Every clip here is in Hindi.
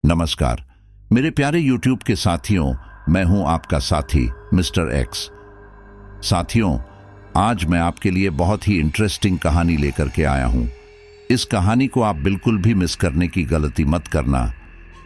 नमस्कार मेरे प्यारे YouTube के साथियों, मैं हूं आपका साथी मिस्टर एक्स। साथियों, आज मैं आपके लिए बहुत ही इंटरेस्टिंग कहानी लेकर के आया हूं। इस कहानी को आप बिल्कुल भी मिस करने की गलती मत करना।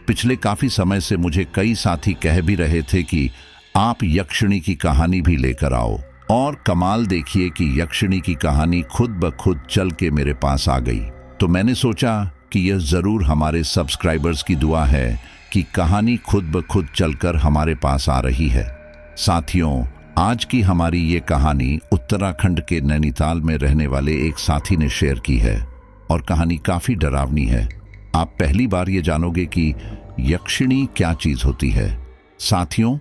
पिछले काफी समय से मुझे कई साथी कह भी रहे थे कि आप यक्षिणी की कहानी भी लेकर आओ, और कमाल देखिए कि यक्षिणी की कहानी खुद ब खुद चल के मेरे पास आ गई। तो मैंने सोचा कि यह जरूर हमारे सब्सक्राइबर्स की दुआ है कि कहानी खुद ब खुद चलकर हमारे पास आ रही है। साथियों, आज की हमारी ये कहानी उत्तराखंड के नैनीताल में रहने वाले एक साथी ने शेयर की है, और कहानी काफी डरावनी है। आप पहली बार ये जानोगे कि यक्षिणी क्या चीज होती है। साथियों,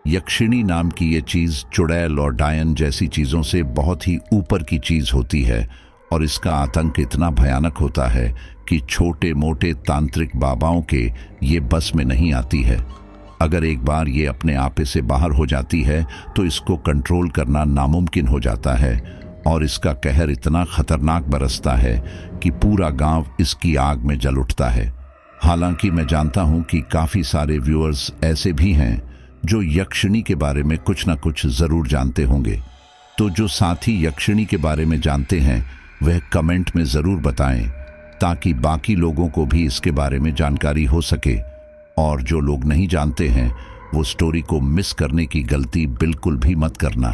यक्षिणी नाम की ये चीज चुड़ैल और डायन जैसी चीजों से बहुत ही ऊपर की चीज होती है, और इसका आतंक इतना भयानक होता है कि छोटे मोटे तांत्रिक बाबाओं के ये बस में नहीं आती है। अगर एक बार ये अपने आपे से बाहर हो जाती है तो इसको कंट्रोल करना नामुमकिन हो जाता है, और इसका कहर इतना खतरनाक बरसता है कि पूरा गांव इसकी आग में जल उठता है। हालांकि मैं जानता हूं कि काफी सारे व्यूअर्स ऐसे भी हैं जो यक्षिणी के बारे में कुछ ना कुछ जरूर जानते होंगे। तो जो साथी यक्षिणी के बारे में जानते हैं वह कमेंट में जरूर बताएं, ताकि बाकी लोगों को भी इसके बारे में जानकारी हो सके। और जो लोग नहीं जानते हैं वो स्टोरी को मिस करने की गलती बिल्कुल भी मत करना।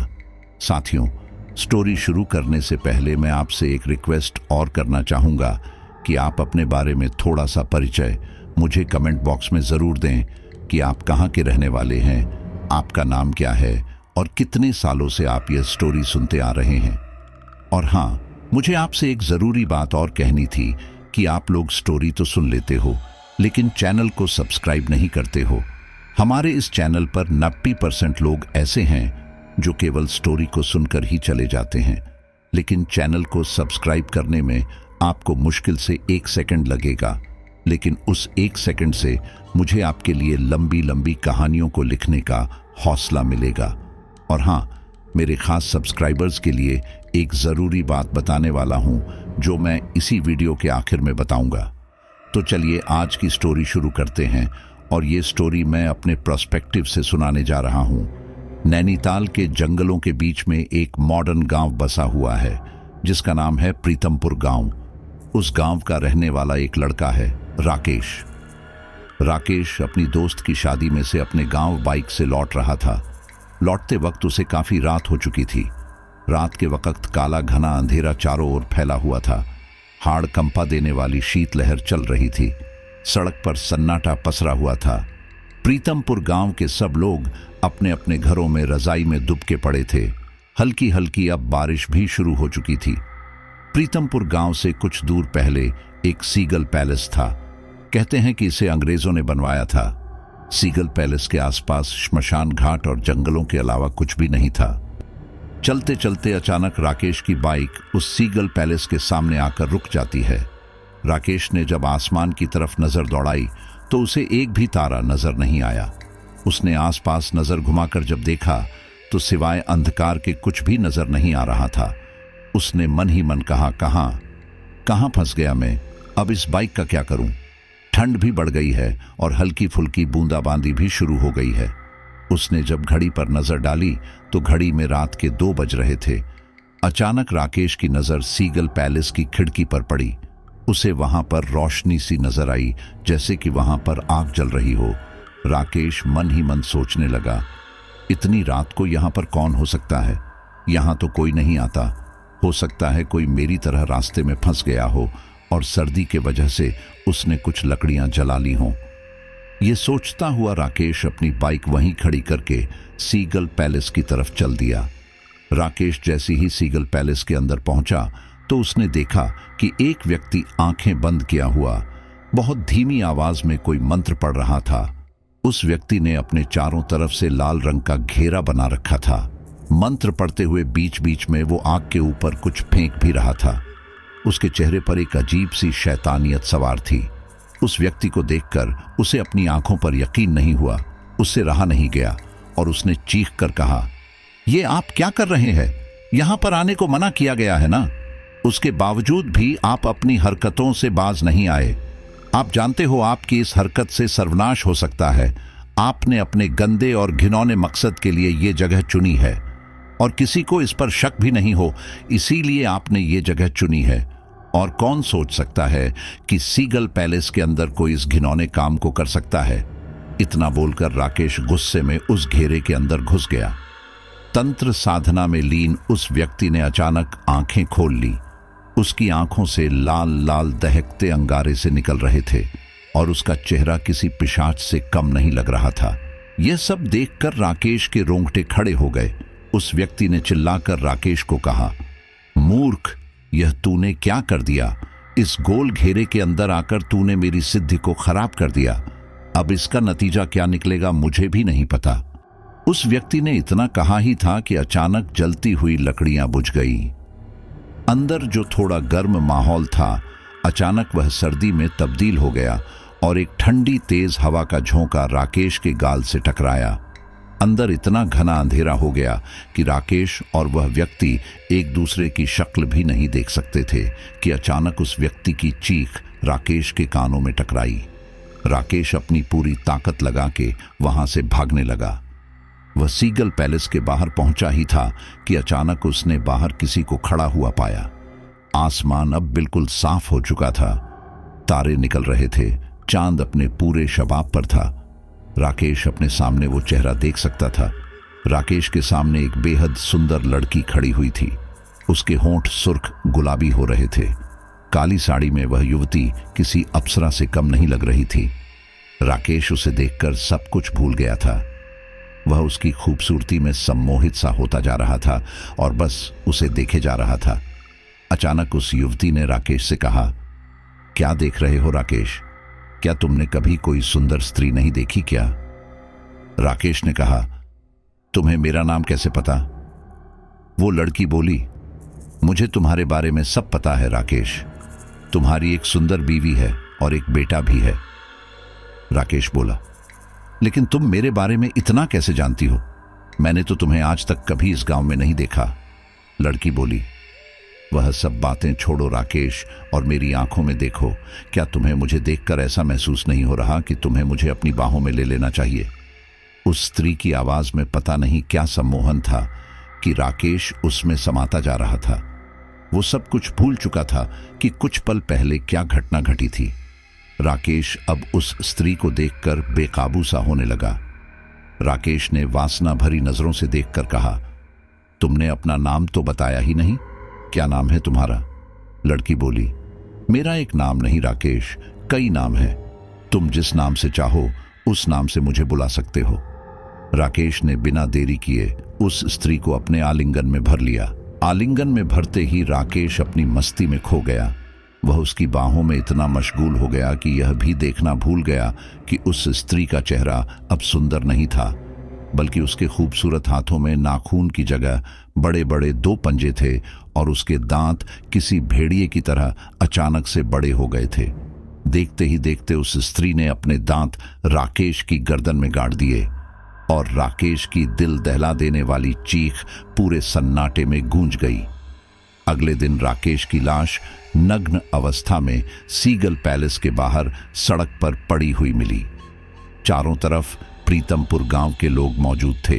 साथियों, स्टोरी शुरू करने से पहले मैं आपसे एक रिक्वेस्ट और करना चाहूँगा कि आप अपने बारे में थोड़ा सा परिचय मुझे कमेंट बॉक्स में ज़रूर दें कि आप कहाँ के रहने वाले हैं, आपका नाम क्या है, और कितने सालों से आप यह स्टोरी सुनते आ रहे हैं। और हाँ, मुझे आपसे एक ज़रूरी बात और कहनी थी कि आप लोग स्टोरी तो सुन लेते हो, लेकिन चैनल को सब्सक्राइब नहीं करते हो। हमारे इस चैनल पर 90% लोग ऐसे हैं जो केवल स्टोरी को सुनकर ही चले जाते हैं, लेकिन चैनल को सब्सक्राइब करने में आपको मुश्किल से 1 सेकंड लगेगा, लेकिन उस 1 सेकंड से मुझे आपके लिए लंबी लंबी कहानियों को लिखने का हौसला मिलेगा। और हाँ, मेरे खास सब्सक्राइबर्स के लिए एक ज़रूरी बात बताने वाला हूं, जो मैं इसी वीडियो के आखिर में बताऊंगा। तो चलिए आज की स्टोरी शुरू करते हैं, और ये स्टोरी मैं अपने पर्सपेक्टिव से सुनाने जा रहा हूं। नैनीताल के जंगलों के बीच में एक मॉडर्न गांव बसा हुआ है जिसका नाम है प्रीतमपुर गांव। उस गांव का रहने वाला एक लड़का है, राकेश। राकेश अपनी दोस्त की शादी में से अपने गांव बाइक से लौट रहा था। लौटते वक्त उसे काफी रात हो चुकी थी। रात के वक्त काला घना अंधेरा चारों ओर फैला हुआ था। हाड़ कंपा देने वाली शीतलहर चल रही थी। सड़क पर सन्नाटा पसरा हुआ था। प्रीतमपुर गांव के सब लोग अपने अपने घरों में रजाई में दुबके पड़े थे। हल्की हल्की अब बारिश भी शुरू हो चुकी थी। प्रीतमपुर गांव से कुछ दूर पहले एक सीगल पैलेस था। कहते हैं कि इसे अंग्रेजों ने बनवाया था। सीगल पैलेस के आसपास श्मशान घाट और जंगलों के अलावा कुछ भी नहीं था। चलते चलते अचानक राकेश की बाइक उस सीगल पैलेस के सामने आकर रुक जाती है। राकेश ने जब आसमान की तरफ नजर दौड़ाई तो उसे एक भी तारा नजर नहीं आया। उसने आसपास नजर घुमाकर जब देखा तो सिवाय अंधकार के कुछ भी नजर नहीं आ रहा था। उसने मन ही मन कहा, कहाँ फंस गया मैं, अब इस बाइक का क्या करूं। ठंड भी बढ़ गई है और हल्की फुल्की बूंदाबांदी भी शुरू हो गई है। उसने जब घड़ी पर नजर डाली तो घड़ी में रात के 2 बज रहे थे। अचानक राकेश की नजर सीगल पैलेस की खिड़की पर पड़ी। उसे वहां पर रोशनी सी नजर आई, जैसे कि वहां पर आग जल रही हो। राकेश मन ही मन सोचने लगा, इतनी रात को यहां पर कौन हो सकता है। यहां तो कोई नहीं आता। हो सकता है कोई मेरी तरह रास्ते में फंस गया हो और सर्दी के वजह से उसने कुछ लकड़ियां जला ली हों। ये सोचता हुआ राकेश अपनी बाइक वहीं खड़ी करके सीगल पैलेस की तरफ चल दिया। राकेश जैसे ही सीगल पैलेस के अंदर पहुंचा तो उसने देखा कि एक व्यक्ति आंखें बंद किया हुआ बहुत धीमी आवाज में कोई मंत्र पढ़ रहा था। उस व्यक्ति ने अपने चारों तरफ से लाल रंग का घेरा बना रखा था। मंत्र पढ़ते हुए बीच बीच में वो आग के ऊपर कुछ फेंक भी रहा था। उसके चेहरे पर एक अजीब सी शैतानियत सवार थी। उस व्यक्ति को देखकर उसे अपनी आंखों पर यकीन नहीं हुआ। उससे रहा नहीं गया और उसने चीख कर कहा, ये आप क्या कर रहे हैं? यहां पर आने को मना किया गया है ना। उसके बावजूद भी आप अपनी हरकतों से बाज नहीं आए। आप जानते हो आपकी इस हरकत से सर्वनाश हो सकता है। आपने अपने गंदे और घिनौने मकसद के लिए ये जगह चुनी है और किसी को इस पर शक भी नहीं हो, इसीलिए आपने ये जगह चुनी है। और कौन सोच सकता है कि सीगल पैलेस के अंदर कोई इस घिनौने काम को कर सकता है। इतना बोलकर राकेश गुस्से में उस घेरे के अंदर घुस गया। तंत्र साधना में लीन उस व्यक्ति ने अचानक आंखें खोल ली। उसकी आंखों से लाल लाल दहकते अंगारे से निकल रहे थे और उसका चेहरा किसी पिशाच से कम नहीं लग रहा था। यह सब देखकर राकेश के रोंगटे खड़े हो गए। उस व्यक्ति ने चिल्लाकर राकेश को कहा, मूर्ख, यह तूने क्या कर दिया? इस गोल घेरे के अंदर आकर तूने मेरी सिद्धि को खराब कर दिया। अब इसका नतीजा क्या निकलेगा मुझे भी नहीं पता। उस व्यक्ति ने इतना कहा ही था कि अचानक जलती हुई लकड़ियां बुझ गई। अंदर जो थोड़ा गर्म माहौल था, अचानक वह सर्दी में तब्दील हो गया और एक ठंडी तेज हवा का झोंका राकेश के गाल से टकराया। अंदर इतना घना अंधेरा हो गया कि राकेश और वह व्यक्ति एक दूसरे की शक्ल भी नहीं देख सकते थे कि अचानक उस व्यक्ति की चीख राकेश के कानों में टकराई। राकेश अपनी पूरी ताकत लगा के वहां से भागने लगा। वह सीगल पैलेस के बाहर पहुंचा ही था कि अचानक उसने बाहर किसी को खड़ा हुआ पाया। आसमान अब बिल्कुल साफ हो चुका था, तारे निकल रहे थे, चांद अपने पूरे शबाब पर था। राकेश अपने सामने वो चेहरा देख सकता था। राकेश के सामने एक बेहद सुंदर लड़की खड़ी हुई थी। उसके होंठ सुर्ख गुलाबी हो रहे थे। काली साड़ी में वह युवती किसी अप्सरा से कम नहीं लग रही थी। राकेश उसे देखकर सब कुछ भूल गया था। वह उसकी खूबसूरती में सम्मोहित सा होता जा रहा था और बस उसे देखे जा रहा था। अचानक उस युवती ने राकेश से कहा, क्या देख रहे हो राकेश? क्या तुमने कभी कोई सुंदर स्त्री नहीं देखी क्या? राकेश ने कहा, तुम्हें मेरा नाम कैसे पता? वो लड़की बोली, मुझे तुम्हारे बारे में सब पता है राकेश। तुम्हारी एक सुंदर बीवी है और एक बेटा भी है। राकेश बोला, लेकिन तुम मेरे बारे में इतना कैसे जानती हो? मैंने तो तुम्हें आज तक कभी इस गांव में नहीं देखा। लड़की बोली, वह सब बातें छोड़ो राकेश और मेरी आंखों में देखो। क्या तुम्हें मुझे देखकर ऐसा महसूस नहीं हो रहा कि तुम्हें मुझे अपनी बाहों में ले लेना चाहिए? उस स्त्री की आवाज में पता नहीं क्या सम्मोहन था कि राकेश उसमें समाता जा रहा था। वो सब कुछ भूल चुका था कि कुछ पल पहले क्या घटना घटी थी। राकेश अब उस स्त्री को देखकर बेकाबू सा होने लगा। राकेश ने वासना भरी नजरों से देखकर कहा, तुमने अपना नाम तो बताया ही नहीं, क्या नाम है तुम्हारा? लड़की बोली, मेरा एक नाम नहीं राकेश, कई नाम हैं। तुम जिस नाम से चाहो उस नाम से मुझे बुला सकते हो। राकेश ने बिना देरी किए उस स्त्री को अपने आलिंगन में भर लिया। आलिंगन में भरते ही राकेश अपनी मस्ती में खो गया। वह उसकी बाहों में इतना मशगूल हो गया कि यह भी देखना भूल गया कि उस स्त्री का चेहरा अब सुंदर नहीं था, बल्कि उसके खूबसूरत हाथों में नाखून की जगह बड़े बड़े 2 पंजे थे और उसके दांत किसी भेड़िए की तरह अचानक से बड़े हो गए थे। देखते ही देखते उस स्त्री ने अपने दांत राकेश की गर्दन में गाड़ दिए और राकेश की दिल दहला देने वाली चीख पूरे सन्नाटे में गूंज गई। अगले दिन राकेश की लाश नग्न अवस्था में सीगल पैलेस के बाहर सड़क पर पड़ी हुई मिली। चारों तरफ प्रीतमपुर गांव के लोग मौजूद थे।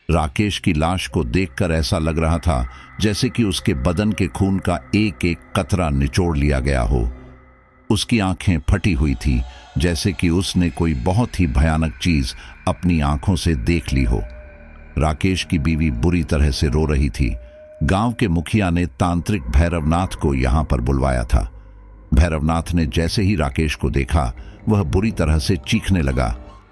राकेश की लाश को देखकर ऐसा लग रहा था जैसे कि उसके बदन के खून का एक एक कतरा निचोड़ लिया गया हो। उसकी आंखें फटी हुई थी, जैसे कि उसने कोई बहुत ही भयानक चीज अपनी आंखों से देख ली हो। राकेश की बीवी बुरी तरह से रो रही थी। गांव के मुखिया ने तांत्रिक भैरवनाथ को यहां पर बुलवाया था। भैरवनाथ ने जैसे ही राकेश को देखा, वह बुरी तरह से चीखने लगा,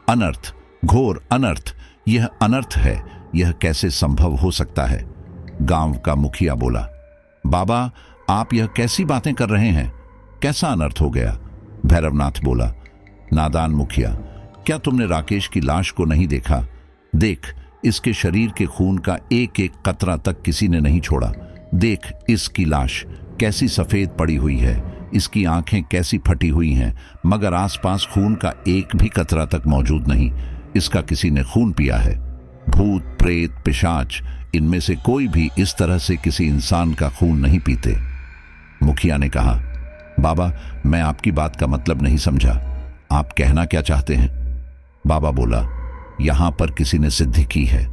अनर्थ, घोर अनर्थ, यह अनर्थ है, यह कैसे संभव हो सकता है? गांव का मुखिया बोला, बाबा आप यह कैसी बातें कर रहे हैं? कैसा अनर्थ हो गया? भैरवनाथ बोला, नादान मुखिया, क्या तुमने राकेश की लाश को नहीं देखा? देख, इसके शरीर के खून का एक एक कतरा तक किसी ने नहीं छोड़ा। देख इसकी लाश कैसी सफेद पड़ी हुई है, इसकी आंखें कैसी फटी हुई हैं, मगर आसपास खून का एक भी कतरा तक मौजूद नहीं। इसका किसी ने खून पिया है। भूत, प्रेत, पिशाच, इनमें से कोई भी इस तरह से किसी इंसान का खून नहीं पीते। मुखिया ने कहा, बाबा, मैं आपकी बात का मतलब नहीं समझा। आप कहना क्या चाहते हैं? बाबा बोला, यहां पर किसी ने सिद्धि की है।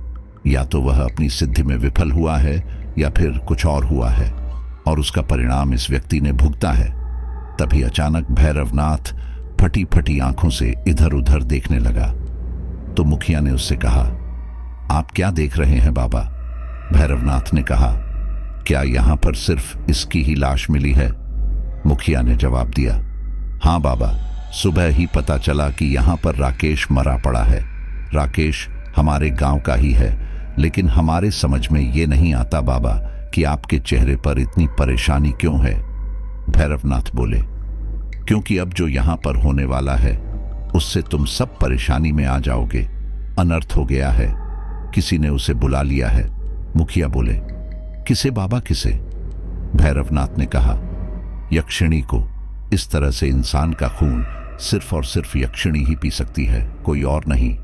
या तो वह अपनी सिद्धि में विफल हुआ है या फिर कुछ और हुआ है, और उसका परिणाम इस व्यक्ति ने भुगता है। तभी अचानक भैरवनाथ फटी फटी आंखों से इधर उधर देखने लगा। तो मुखिया ने उससे कहा, आप क्या देख रहे हैं बाबा? भैरवनाथ ने कहा, क्या यहां पर सिर्फ इसकी ही लाश मिली है? मुखिया ने जवाब दिया, हां बाबा, सुबह ही पता चला कि यहां पर राकेश मरा पड़ा है। राकेश हमारे गांव का ही है, लेकिन हमारे समझ में ये नहीं आता बाबा कि आपके चेहरे पर इतनी परेशानी क्यों है। भैरवनाथ बोले, क्योंकि अब जो यहां पर होने वाला है उससे तुम सब परेशानी में आ जाओगे। अनर्थ हो गया है, किसी ने उसे बुला लिया है। मुखिया बोले, किसे बाबा, किसे? भैरवनाथ ने कहा, यक्षिणी को। इस तरह से इंसान का खून सिर्फ और सिर्फ यक्षिणी ही पी सकती है, कोई और नहीं।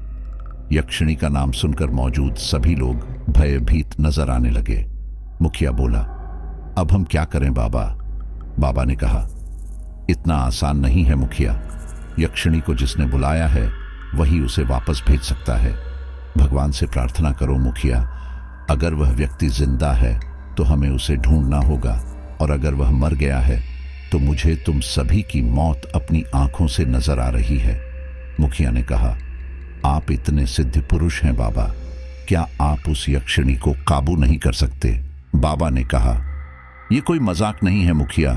यक्षिणी का नाम सुनकर मौजूद सभी लोग भयभीत नजर आने लगे। मुखिया बोला, अब हम क्या करें बाबा? बाबा ने कहा, इतना आसान नहीं है मुखिया। यक्षिणी को जिसने बुलाया है वही उसे वापस भेज सकता है। भगवान से प्रार्थना करो मुखिया। अगर वह व्यक्ति जिंदा है तो हमें उसे ढूंढना होगा, और अगर वह मर गया है तो मुझे तुम सभी की मौत अपनी आंखों से नजर आ रही है। मुखिया ने कहा, आप इतने सिद्ध पुरुष हैं बाबा, क्या आप उस यक्षिणी को काबू नहीं कर सकते? बाबा ने कहा, यह कोई मजाक नहीं है मुखिया।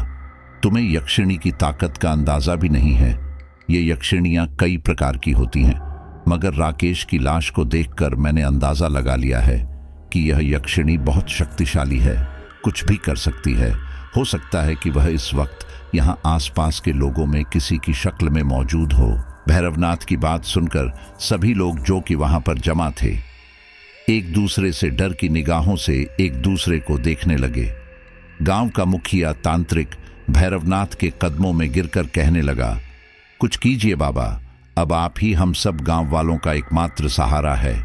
तुम्हें यक्षिणी की ताकत का अंदाजा भी नहीं है। ये यक्षिणियां कई प्रकार की होती हैं, मगर राकेश की लाश को देखकर मैंने अंदाजा लगा लिया है कि यह यक्षिणी बहुत शक्तिशाली है, कुछ भी कर सकती है। हो सकता है कि वह इस वक्त यहाँ आसपास के लोगों में किसी की शक्ल में मौजूद हो। भैरवनाथ की बात सुनकर सभी लोग जो कि वहां पर जमा थे एक दूसरे से डर की निगाहों से एक दूसरे को देखने लगे। गांव का मुखिया तांत्रिक भैरवनाथ के कदमों में गिरकर कहने लगा, कुछ कीजिए बाबा, अब आप ही हम सब गांव वालों का एकमात्र सहारा है।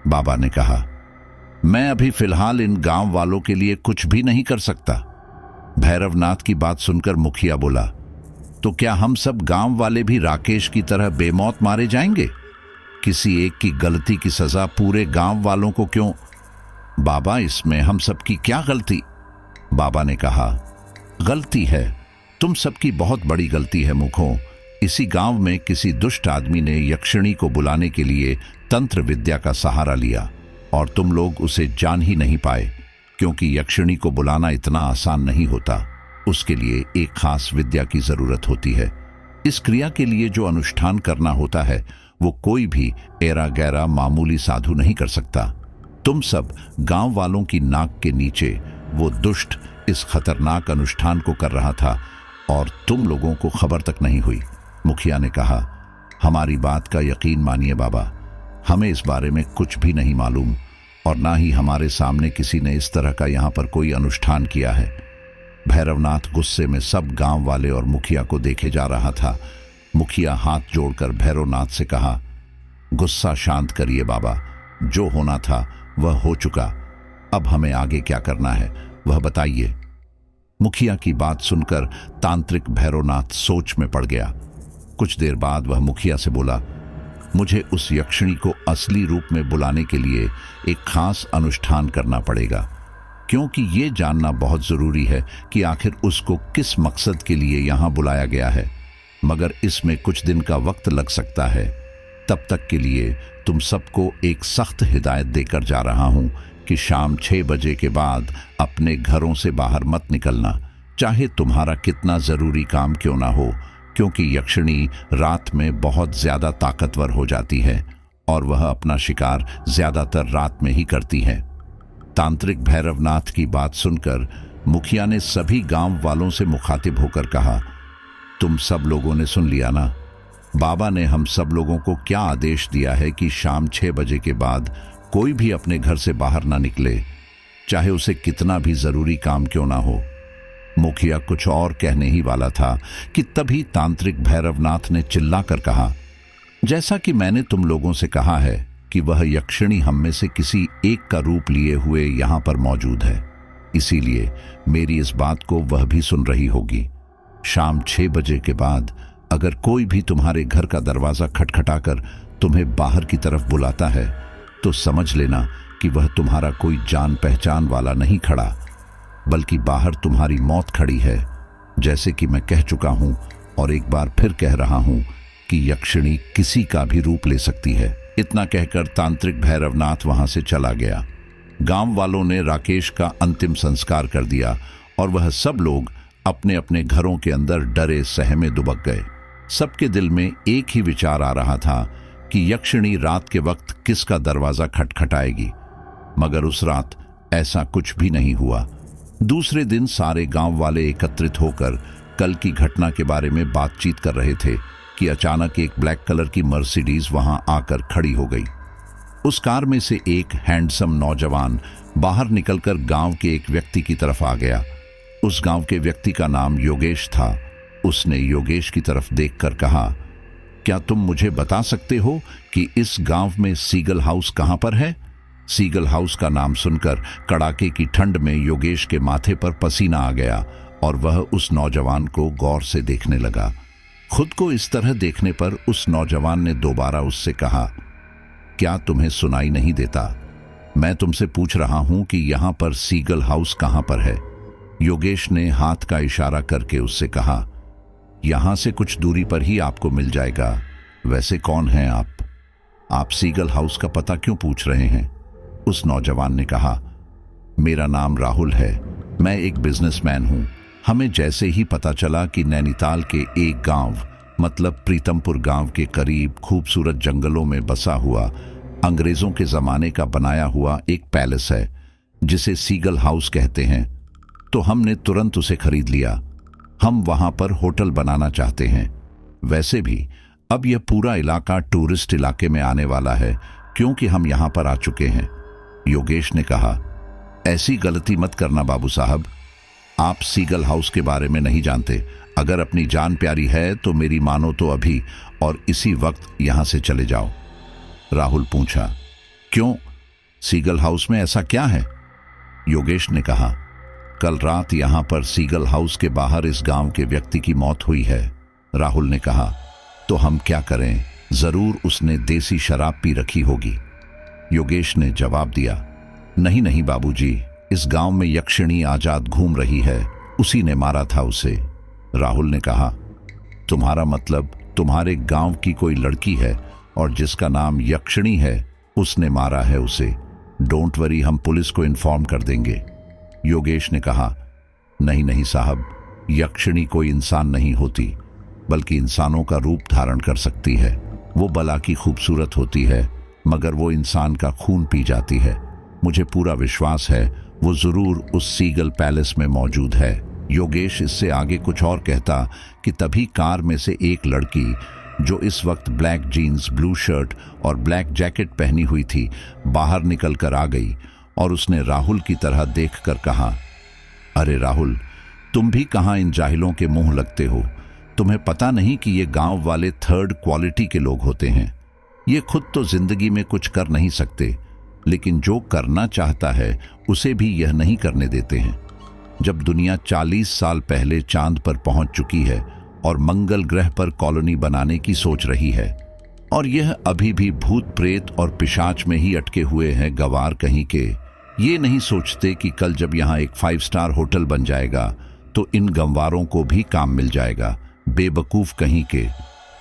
बाबा ने कहा, मैं अभी फिलहाल इन गांव वालों के लिए कुछ भी नहीं कर सकता। भैरवनाथ की बात सुनकर मुखिया बोला, तो क्या हम सब गांव वाले भी राकेश की तरह बेमौत मारे जाएंगे? किसी एक की गलती की सजा पूरे गांव वालों को क्यों? बाबा, इसमें हम सबकी क्या गलती? बाबा ने कहा, गलती है, तुम सबकी बहुत बड़ी गलती है मुखों। इसी गांव में किसी दुष्ट आदमी ने यक्षिणी को बुलाने के लिए तंत्र विद्या का सहारा लिया, और तुम लोग उसे जान ही नहीं पाए, क्योंकि यक्षिणी को बुलाना इतना आसान नहीं होता। उसके लिए एक खास विद्या की जरूरत होती है। इस क्रिया के लिए जो अनुष्ठान करना होता है वो कोई भी एरा गैरा मामूली साधु नहीं कर सकता। तुम सब गांव वालों की नाक के नीचे वो दुष्ट इस खतरनाक अनुष्ठान को कर रहा था, और तुम लोगों को खबर तक नहीं हुई। मुखिया ने कहा, हमारी बात का यकीन मानिए बाबा, हमें इस बारे में कुछ भी नहीं मालूम, और ना ही हमारे सामने किसी ने इस तरह का यहाँ पर कोई अनुष्ठान किया है। भैरवनाथ गुस्से में सब गांव वाले और मुखिया को देखे जा रहा था। मुखिया हाथ जोड़कर भैरवनाथ से कहा, गुस्सा शांत करिए बाबा, जो होना था वह हो चुका, अब हमें आगे क्या करना है वह बताइए। मुखिया की बात सुनकर तांत्रिक भैरवनाथ सोच में पड़ गया। कुछ देर बाद वह मुखिया से बोला, मुझे उस यक्षिणी को असली रूप में बुलाने के लिए एक खास अनुष्ठान करना पड़ेगा, क्योंकि ये जानना बहुत जरूरी है कि आखिर उसको किस मकसद के लिए यहाँ बुलाया गया है। मगर इसमें कुछ दिन का वक्त लग सकता है। तब तक के लिए तुम सबको एक सख्त हिदायत देकर जा रहा हूं कि शाम 6 बजे के बाद अपने घरों से बाहर मत निकलना, चाहे तुम्हारा कितना जरूरी काम क्यों ना हो, क्योंकि यक्षिणी रात में बहुत ज्यादा ताकतवर हो जाती है और वह अपना शिकार ज्यादातर रात में ही करती है। तांत्रिक भैरवनाथ की बात सुनकर मुखिया ने सभी गांव वालों से मुखातिब होकर कहा, तुम सब लोगों ने सुन लिया ना, बाबा ने हम सब लोगों को क्या आदेश दिया है कि शाम 6 बजे के बाद कोई भी अपने घर से बाहर ना निकले, चाहे उसे कितना भी जरूरी काम क्यों ना हो। मुखिया कुछ और कहने ही वाला था कि तभी तांत्रिक भैरवनाथ ने चिल्लाकर कहा, जैसा कि मैंने तुम लोगों से कहा है कि वह यक्षिणी हम में से किसी एक का रूप लिए हुए यहाँ पर मौजूद है, इसीलिए मेरी इस बात को वह भी सुन रही होगी। शाम 6 बजे के बाद अगर कोई भी तुम्हारे घर का दरवाजा खटखटाकर तुम्हें बाहर की तरफ बुलाता है तो समझ लेना कि वह तुम्हारा कोई जान पहचान वाला नहीं खड़ा, बल्कि बाहर तुम्हारी मौत खड़ी है। जैसे कि मैं कह चुका हूं और एक बार फिर कह रहा हूं कि यक्षिणी किसी का भी रूप ले सकती है। इतना कहकर तांत्रिक भैरवनाथ वहां से चला गया। गांव वालों ने राकेश का अंतिम संस्कार कर दिया और वह सब लोग अपने अपने घरों के अंदर डरे सहमे दुबक गए। सबके दिल में एक ही विचार आ रहा था कि यक्षिणी रात के वक्त किसका दरवाजा खटखटाएगी, मगर उस रात ऐसा कुछ भी नहीं हुआ। दूसरे दिन सारे गांव वाले एकत्रित होकर कल की घटना के बारे में बातचीत कर रहे थे कि अचानक एक ब्लैक कलर की मर्सिडीज वहां आकर खड़ी हो गई। उस कार में से एक हैंडसम नौजवान बाहर निकलकर गांव के एक व्यक्ति की तरफ आ गया। उस गांव के व्यक्ति का नाम योगेश था। उसने योगेश की तरफ देखकर कहा, क्या तुम मुझे बता सकते हो कि इस गांव में सीगल हाउस कहां पर है? सीगल हाउस का नाम सुनकर कड़ाके की ठंड में योगेश के माथे पर पसीना आ गया और वह उस नौजवान को गौर से देखने लगा। खुद को इस तरह देखने पर उस नौजवान ने दोबारा उससे कहा, क्या तुम्हें सुनाई नहीं देता? मैं तुमसे पूछ रहा हूं कि यहां पर सीगल हाउस कहां पर है? योगेश ने हाथ का इशारा करके उससे कहा, यहां से कुछ दूरी पर ही आपको मिल जाएगा। वैसे कौन हैं आप? आप सीगल हाउस का पता क्यों पूछ रहे हैं? उस नौजवान ने कहा, मेरा नाम राहुल है, मैं एक बिजनेसमैन हूं। हमें जैसे ही पता चला कि नैनीताल के एक गांव मतलब प्रीतमपुर गांव के करीब खूबसूरत जंगलों में बसा हुआ अंग्रेजों के जमाने का बनाया हुआ एक पैलेस है जिसे सीगल हाउस कहते हैं, तो हमने तुरंत उसे खरीद लिया। हम वहां पर होटल बनाना चाहते हैं। वैसे भी अब यह पूरा इलाका टूरिस्ट इलाके में आने वाला है क्योंकि हम यहां पर आ चुके हैं। योगेश ने कहा, ऐसी गलती मत करना बाबू साहब, आप सीगल हाउस के बारे में नहीं जानते। अगर अपनी जान प्यारी है तो मेरी मानो तो अभी और इसी वक्त यहां से चले जाओ। राहुल पूछा, क्यों? सीगल हाउस में ऐसा क्या है? योगेश ने कहा, कल रात यहां पर सीगल हाउस के बाहर इस गांव के व्यक्ति की मौत हुई है। राहुल ने कहा, तो हम क्या करें? जरूर उसने देसी शराब पी रखी होगी। योगेश ने जवाब दिया, नहीं नहीं बाबूजी, इस गांव में यक्षिणी आजाद घूम रही है, उसी ने मारा था उसे। राहुल ने कहा, तुम्हारा मतलब तुम्हारे गांव की कोई लड़की है और जिसका नाम यक्षिणी है, उसने मारा है उसे। डोंट वरी, हम पुलिस को इन्फॉर्म कर देंगे। योगेश ने कहा, नहीं नहीं साहब, यक्षिणी कोई इंसान नहीं होती, बल्कि इंसानों का रूप धारण कर सकती है। वो बला की खूबसूरत होती है, मगर वो इंसान का खून पी जाती है। मुझे पूरा विश्वास है वो जरूर उस सीगल पैलेस में मौजूद है। योगेश इससे आगे कुछ और कहता कि तभी कार में से एक लड़की, जो इस वक्त ब्लैक जीन्स, ब्लू शर्ट और ब्लैक जैकेट पहनी हुई थी, बाहर निकल कर आ गई और उसने राहुल की तरह देखकर कहा, अरे राहुल, तुम भी कहां इन जाहिलों के मुंह लगते हो? तुम्हें पता नहीं कि ये गांव वाले थर्ड क्वालिटी के लोग होते हैं। ये खुद तो जिंदगी में कुछ कर नहीं सकते, लेकिन जो करना चाहता है उसे भी यह नहीं करने देते हैं। जब दुनिया 40 साल पहले चांद पर पहुंच चुकी है और मंगल ग्रह पर कॉलोनी बनाने की सोच रही है, और यह अभी भी भूत प्रेत और पिशाच में ही अटके हुए हैं गवार कहीं के, ये नहीं सोचते कि कल जब यहाँ एक 5 स्टार होटल बन जाएगा तो इन गंवारों को भी काम मिल जाएगा। बेवकूफ कहीं के।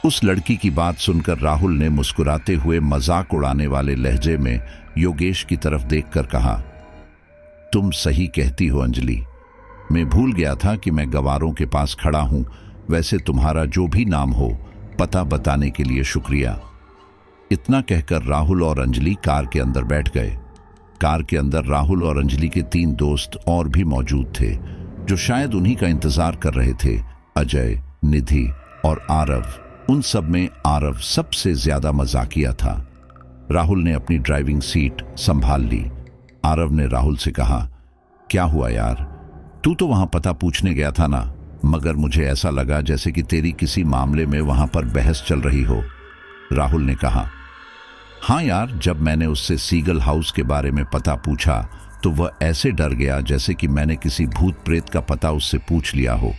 उस लड़की की बात सुनकर राहुल ने मुस्कुराते हुए मजाक उड़ाने वाले लहजे में योगेश की तरफ देखकर कहा, तुम सही कहती हो अंजलि, मैं भूल गया था कि मैं गवारों के पास खड़ा हूं। वैसे तुम्हारा जो भी नाम हो, पता बताने के लिए शुक्रिया। इतना कहकर राहुल और अंजलि कार के अंदर बैठ गए। कार के अंदर राहुल और अंजलि के 3 दोस्त और भी मौजूद थे, जो शायद उन्हीं का इंतजार कर रहे थे। अजय, निधि और आरव। उन सब में आरव सबसे ज्यादा मजाकिया था। राहुल ने अपनी ड्राइविंग सीट संभाल ली। आरव ने राहुल से कहा, क्या हुआ यार, तू तो वहां पता पूछने गया था ना, मगर मुझे ऐसा लगा जैसे कि तेरी किसी मामले में वहां पर बहस चल रही हो। राहुल ने कहा, हाँ यार, जब मैंने उससे सीगल हाउस के बारे में पता पूछा तो वह ऐसे डर गया जैसे कि मैंने किसी भूत प्रेत का पता उससे पूछ लिया हो।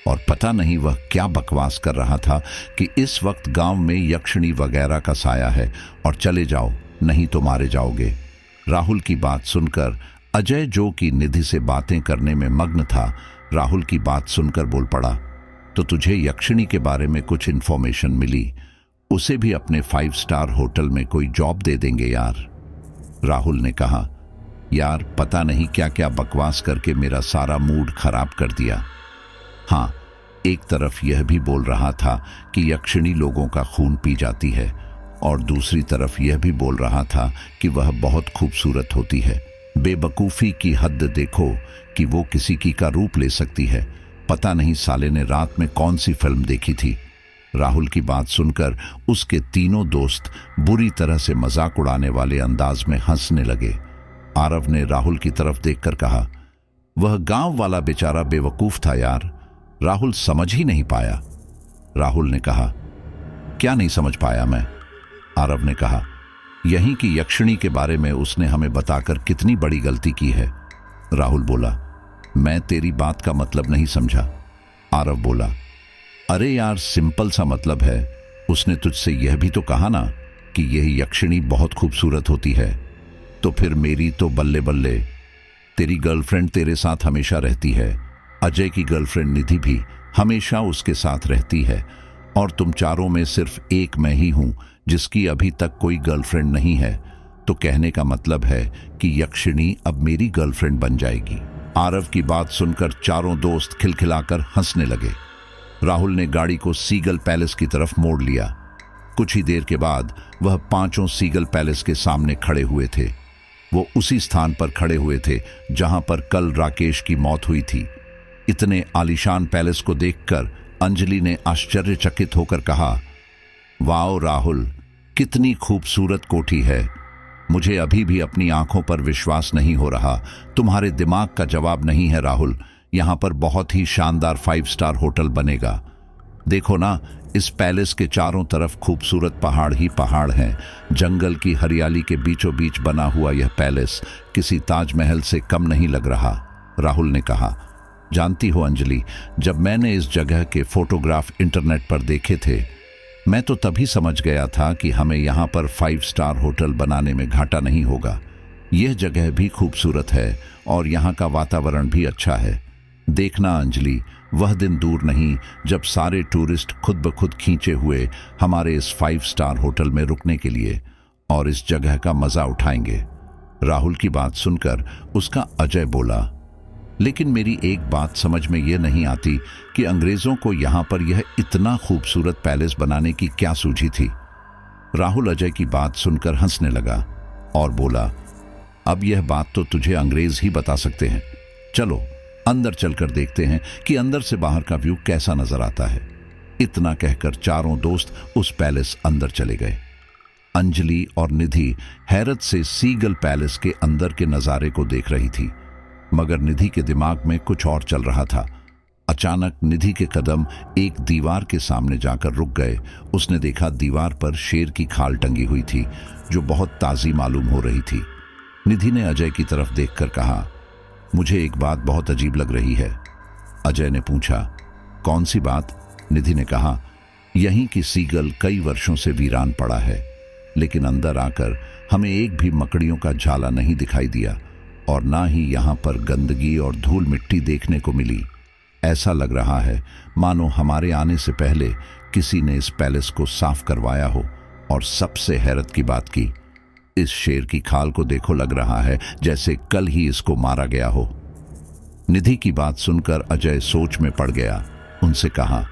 और पता नहीं वह क्या बकवास कर रहा था कि इस वक्त गांव में यक्षिणी वगैरह का साया है और चले जाओ नहीं तो मारे जाओगे। राहुल की बात सुनकर अजय, जो कि निधि से बातें करने में मग्न था, राहुल की बात सुनकर बोल पड़ा, तो तुझे यक्षिणी के बारे में कुछ इन्फॉर्मेशन मिली? उसे भी अपने 5 स्टार होटल में कोई जॉब दे देंगे यार। राहुल ने कहा, यार पता नहीं क्या क्या बकवास करके मेरा सारा मूड खराब कर दिया। हाँ, एक तरफ यह भी बोल रहा था कि यक्षिणी लोगों का खून पी जाती है और दूसरी तरफ यह भी बोल रहा था कि वह बहुत खूबसूरत होती है। बेवकूफ़ी की हद देखो कि वो किसी की का रूप ले सकती है। पता नहीं साले ने रात में कौन सी फिल्म देखी थी। राहुल की बात सुनकर उसके तीनों दोस्त बुरी तरह से मजाक उड़ाने वाले अंदाज में हंसने लगे। आरव ने राहुल की तरफ देखकर कहा, वह गांव वाला बेचारा बेवकूफ था यार, राहुल समझ ही नहीं पाया। राहुल ने कहा, क्या नहीं समझ पाया मैं? आरव ने कहा, यहीं की यक्षिणी के बारे में उसने हमें बताकर कितनी बड़ी गलती की है। राहुल बोला, मैं तेरी बात का मतलब नहीं समझा। आरव बोला, अरे यार सिंपल सा मतलब है, उसने तुझसे यह भी तो कहा ना कि यह यक्षिणी बहुत खूबसूरत होती है। तो फिर मेरी तो बल्ले बल्ले, तेरी गर्लफ्रेंड तेरे साथ हमेशा रहती है, अजय की गर्लफ्रेंड निधि भी हमेशा उसके साथ रहती है और तुम चारों में सिर्फ एक मैं ही हूं जिसकी अभी तक कोई गर्लफ्रेंड नहीं है। तो कहने का मतलब है कि यक्षिणी अब मेरी गर्लफ्रेंड बन जाएगी। आरव की बात सुनकर चारों दोस्त खिलखिलाकर हंसने लगे। राहुल ने गाड़ी को सीगल पैलेस की तरफ मोड़ लिया। कुछ ही देर के बाद वह पांचों सीगल पैलेस के सामने खड़े हुए थे। वो उसी स्थान पर खड़े हुए थे जहां पर कल राकेश की मौत हुई थी। इतने आलीशान पैलेस को देखकर अंजलि ने आश्चर्यचकित होकर कहा, वाओ राहुल, कितनी खूबसूरत कोठी है। मुझे अभी भी अपनी आंखों पर विश्वास नहीं हो रहा। तुम्हारे दिमाग का जवाब नहीं है राहुल। यहां पर बहुत ही शानदार 5 स्टार होटल बनेगा। देखो ना, इस पैलेस के चारों तरफ खूबसूरत पहाड़ ही पहाड़ हैं। जंगल की हरियाली के बीचों बीच बना हुआ यह पैलेस किसी ताजमहल से कम नहीं लग रहा। राहुल ने कहा, जानती हो अंजलि, जब मैंने इस जगह के फोटोग्राफ इंटरनेट पर देखे थे, मैं तो तभी समझ गया था कि हमें यहाँ पर 5 स्टार होटल बनाने में घाटा नहीं होगा। यह जगह भी खूबसूरत है और यहाँ का वातावरण भी अच्छा है। देखना अंजलि, वह दिन दूर नहीं जब सारे टूरिस्ट खुद ब खुद खींचे हुए हमारे इस 5 स्टार होटल में रुकने के लिए और इस जगह का मजा उठाएंगे। राहुल की बात सुनकर उसका अजय बोला, लेकिन मेरी एक बात समझ में यह नहीं आती कि अंग्रेजों को यहां पर यह इतना खूबसूरत पैलेस बनाने की क्या सूझी थी। राहुल अजय की बात सुनकर हंसने लगा और बोला, अब यह बात तो तुझे अंग्रेज ही बता सकते हैं। चलो अंदर चलकर देखते हैं कि अंदर से बाहर का व्यू कैसा नजर आता है। इतना कहकर चारों दोस्त उस पैलेस अंदर चले गए। अंजलि और निधि हैरत से सीगल पैलेस के अंदर के नजारे को देख रही थी, मगर निधि के दिमाग में कुछ और चल रहा था। अचानक निधि के कदम एक दीवार के सामने जाकर रुक गए। उसने देखा दीवार पर शेर की खाल टंगी हुई थी जो बहुत ताजी मालूम हो रही थी। निधि ने अजय की तरफ देखकर कहा, मुझे एक बात बहुत अजीब लग रही है। अजय ने पूछा, कौन सी बात? निधि ने कहा, यहीं की सीगल कई वर्षों से वीरान पड़ा है, लेकिन अंदर आकर हमें एक भी मकड़ियों का झाला नहीं दिखाई दिया और ना ही यहाँ पर गंदगी और धूल मिट्टी देखने को मिली। ऐसा लग रहा है मानो हमारे आने से पहले किसी ने इस पैलेस को साफ करवाया हो। और सबसे हैरत की बात की, इस शेर की खाल को देखो, लग रहा है जैसे कल ही इसको मारा गया हो। निधि की बात सुनकर अजय सोच में पड़ गया। उनसे कहा,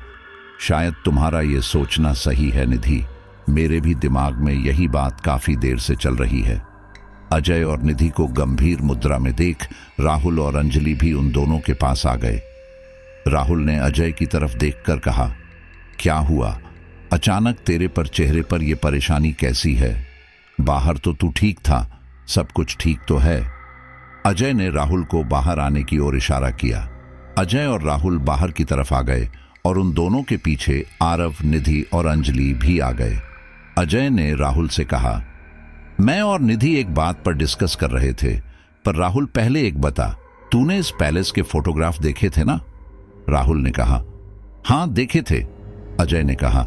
शायद तुम्हारा ये सोचना सही है निधि, मेरे भी दिमाग में यही बात काफी देर से चल रही है। अजय और निधि को गंभीर मुद्रा में देख राहुल और अंजलि भी उन दोनों के पास आ गए। राहुल ने अजय की तरफ देखकर कहा, क्या हुआ? अचानक तेरे पर चेहरे पर यह परेशानी कैसी है? बाहर तो तू ठीक था, सब कुछ ठीक तो है? अजय ने राहुल को बाहर आने की ओर इशारा किया। अजय और राहुल बाहर की तरफ आ गए और उन दोनों के पीछे आरव, निधि और अंजलि भी आ गए। अजय ने राहुल से कहा, मैं और निधि एक बात पर डिस्कस कर रहे थे, पर राहुल पहले एक बता, तूने इस पैलेस के फोटोग्राफ देखे थे ना? राहुल ने कहा, हाँ देखे थे, अजय ने कहा।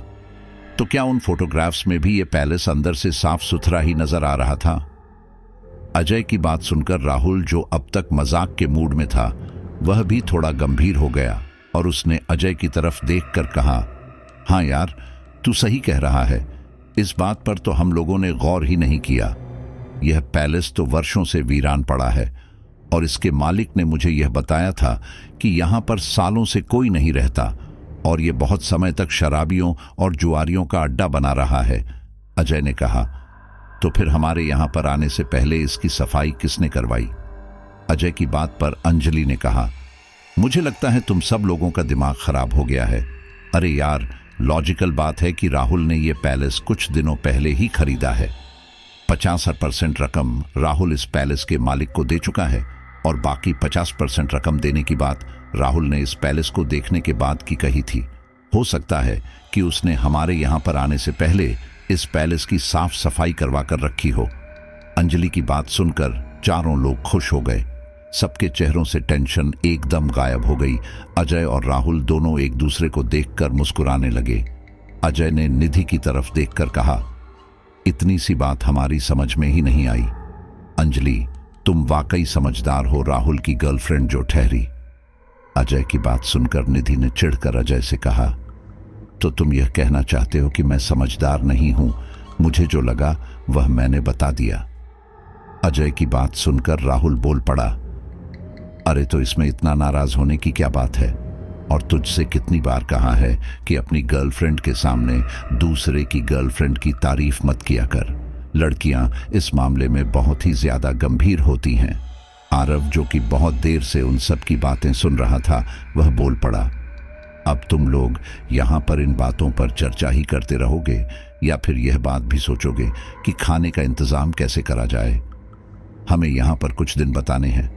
तो क्या उन फोटोग्राफ्स में भी ये पैलेस अंदर से साफ सुथरा ही नजर आ रहा था? अजय की बात सुनकर राहुल, जो अब तक मजाक के मूड में था, वह भी थोड़ा गंभीर हो गया और उसने अजय की तरफ देखकर कहा, हाँ यार, तू सही कह रहा है। इस बात पर तो हम लोगों ने गौर ही नहीं किया। यह पैलेस तो वर्षों से वीरान पड़ा है और इसके मालिक ने मुझे यह बताया था कि यहाँ पर सालों से कोई नहीं रहता और ये बहुत समय तक शराबियों और जुआरियों का अड्डा बना रहा है। अजय ने कहा, तो फिर हमारे यहाँ पर आने से पहले इसकी सफाई किसने करवाई? अजय की बात पर अंजलि ने कहा, मुझे लगता है तुम सब लोगों का दिमाग खराब हो गया है। अरे यार, लॉजिकल बात है कि राहुल ने यह पैलेस कुछ दिनों पहले ही खरीदा है। 50% रकम राहुल इस पैलेस के मालिक को दे चुका है और बाकी 50% रकम देने की बात राहुल ने इस पैलेस को देखने के बाद की कही थी। हो सकता है कि उसने हमारे यहाँ पर आने से पहले इस पैलेस की साफ सफाई करवा कर रखी हो। अंजलि की बात सुनकर चारों लोग खुश हो गए। सबके चेहरों से टेंशन एकदम गायब हो गई। अजय और राहुल दोनों एक दूसरे को देखकर मुस्कुराने लगे। अजय ने निधि की तरफ देखकर कहा, इतनी सी बात हमारी समझ में ही नहीं आई। अंजलि, तुम वाकई समझदार हो, राहुल की गर्लफ्रेंड जो ठहरी। अजय की बात सुनकर निधि ने चिढ़कर अजय से कहा, तो तुम यह कहना चाहते हो कि मैं समझदार नहीं हूं? मुझे जो लगा वह मैंने बता दिया। अजय की बात सुनकर राहुल बोल पड़ा, अरे तो इसमें इतना नाराज होने की क्या बात है? और तुझसे कितनी बार कहा है कि अपनी गर्लफ्रेंड के सामने दूसरे की गर्लफ्रेंड की तारीफ मत किया कर। लड़कियां इस मामले में बहुत ही ज्यादा गंभीर होती हैं। आरव, जो कि बहुत देर से उन सब की बातें सुन रहा था, वह बोल पड़ा, अब तुम लोग यहाँ पर इन बातों पर चर्चा ही करते रहोगे या फिर यह बात भी सोचोगे कि खाने का इंतजाम कैसे करा जाए? हमें यहाँ पर कुछ दिन बताने हैं।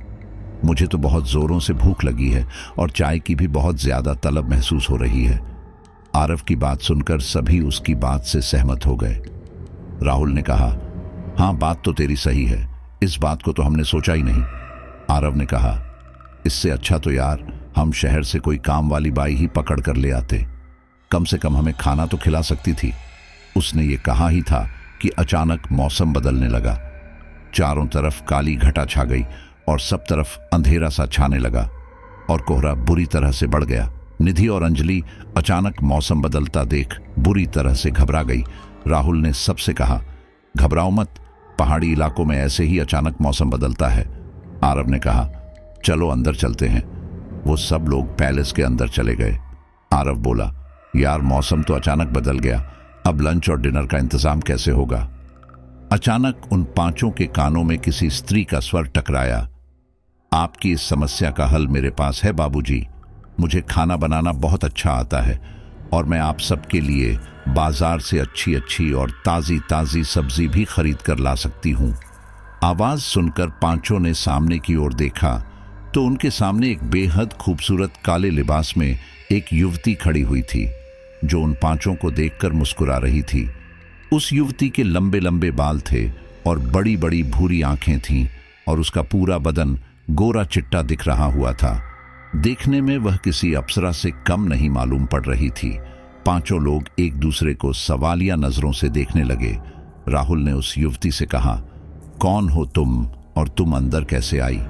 मुझे तो बहुत जोरों से भूख लगी है और चाय की भी बहुत ज्यादा तलब महसूस हो रही है। आरव की बात सुनकर सभी उसकी बात से सहमत हो गए। राहुल ने कहा, हाँ बात तो तेरी सही है, इस बात को तो हमने सोचा ही नहीं। आरव ने कहा, इससे अच्छा तो यार हम शहर से कोई काम वाली बाई ही पकड़ कर ले आते, कम से कम हमें खाना तो खिला सकती थी। उसने ये कहा ही था कि अचानक मौसम बदलने लगा। चारों तरफ काली घटा छा गई और सब तरफ अंधेरा सा छाने लगा और कोहरा बुरी तरह से बढ़ गया। निधि और अंजलि अचानक मौसम बदलता देख बुरी तरह से घबरा गई। राहुल ने सबसे कहा, घबराओ मत, पहाड़ी इलाकों में ऐसे ही अचानक मौसम बदलता है। आरव ने कहा, चलो अंदर चलते हैं। वो सब लोग पैलेस के अंदर चले गए। आरव बोला, यार मौसम तो अचानक बदल गया, अब लंच और डिनर का इंतजाम कैसे होगा? अचानक उन पांचों के कानों में किसी स्त्री का स्वर टकराया, आपकी इस समस्या का हल मेरे पास है बाबूजी। मुझे खाना बनाना बहुत अच्छा आता है और मैं आप सबके लिए बाजार से अच्छी अच्छी और ताज़ी ताज़ी सब्जी भी खरीद कर ला सकती हूँ। आवाज़ सुनकर पांचों ने सामने की ओर देखा तो उनके सामने एक बेहद खूबसूरत काले लिबास में एक युवती खड़ी हुई थी, जो उन पांचों को देखकर मुस्कुरा रही थी। उस युवती के लंबे लंबे बाल थे और बड़ी बड़ी भूरी आंखें थीं और उसका पूरा बदन गोरा चिट्टा दिख रहा हुआ था। देखने में वह किसी अप्सरा से कम नहीं मालूम पड़ रही थी। पांचों लोग एक दूसरे को सवालिया नजरों से देखने लगे। राहुल ने उस युवती से कहा, कौन हो तुम और तुम अंदर कैसे आई?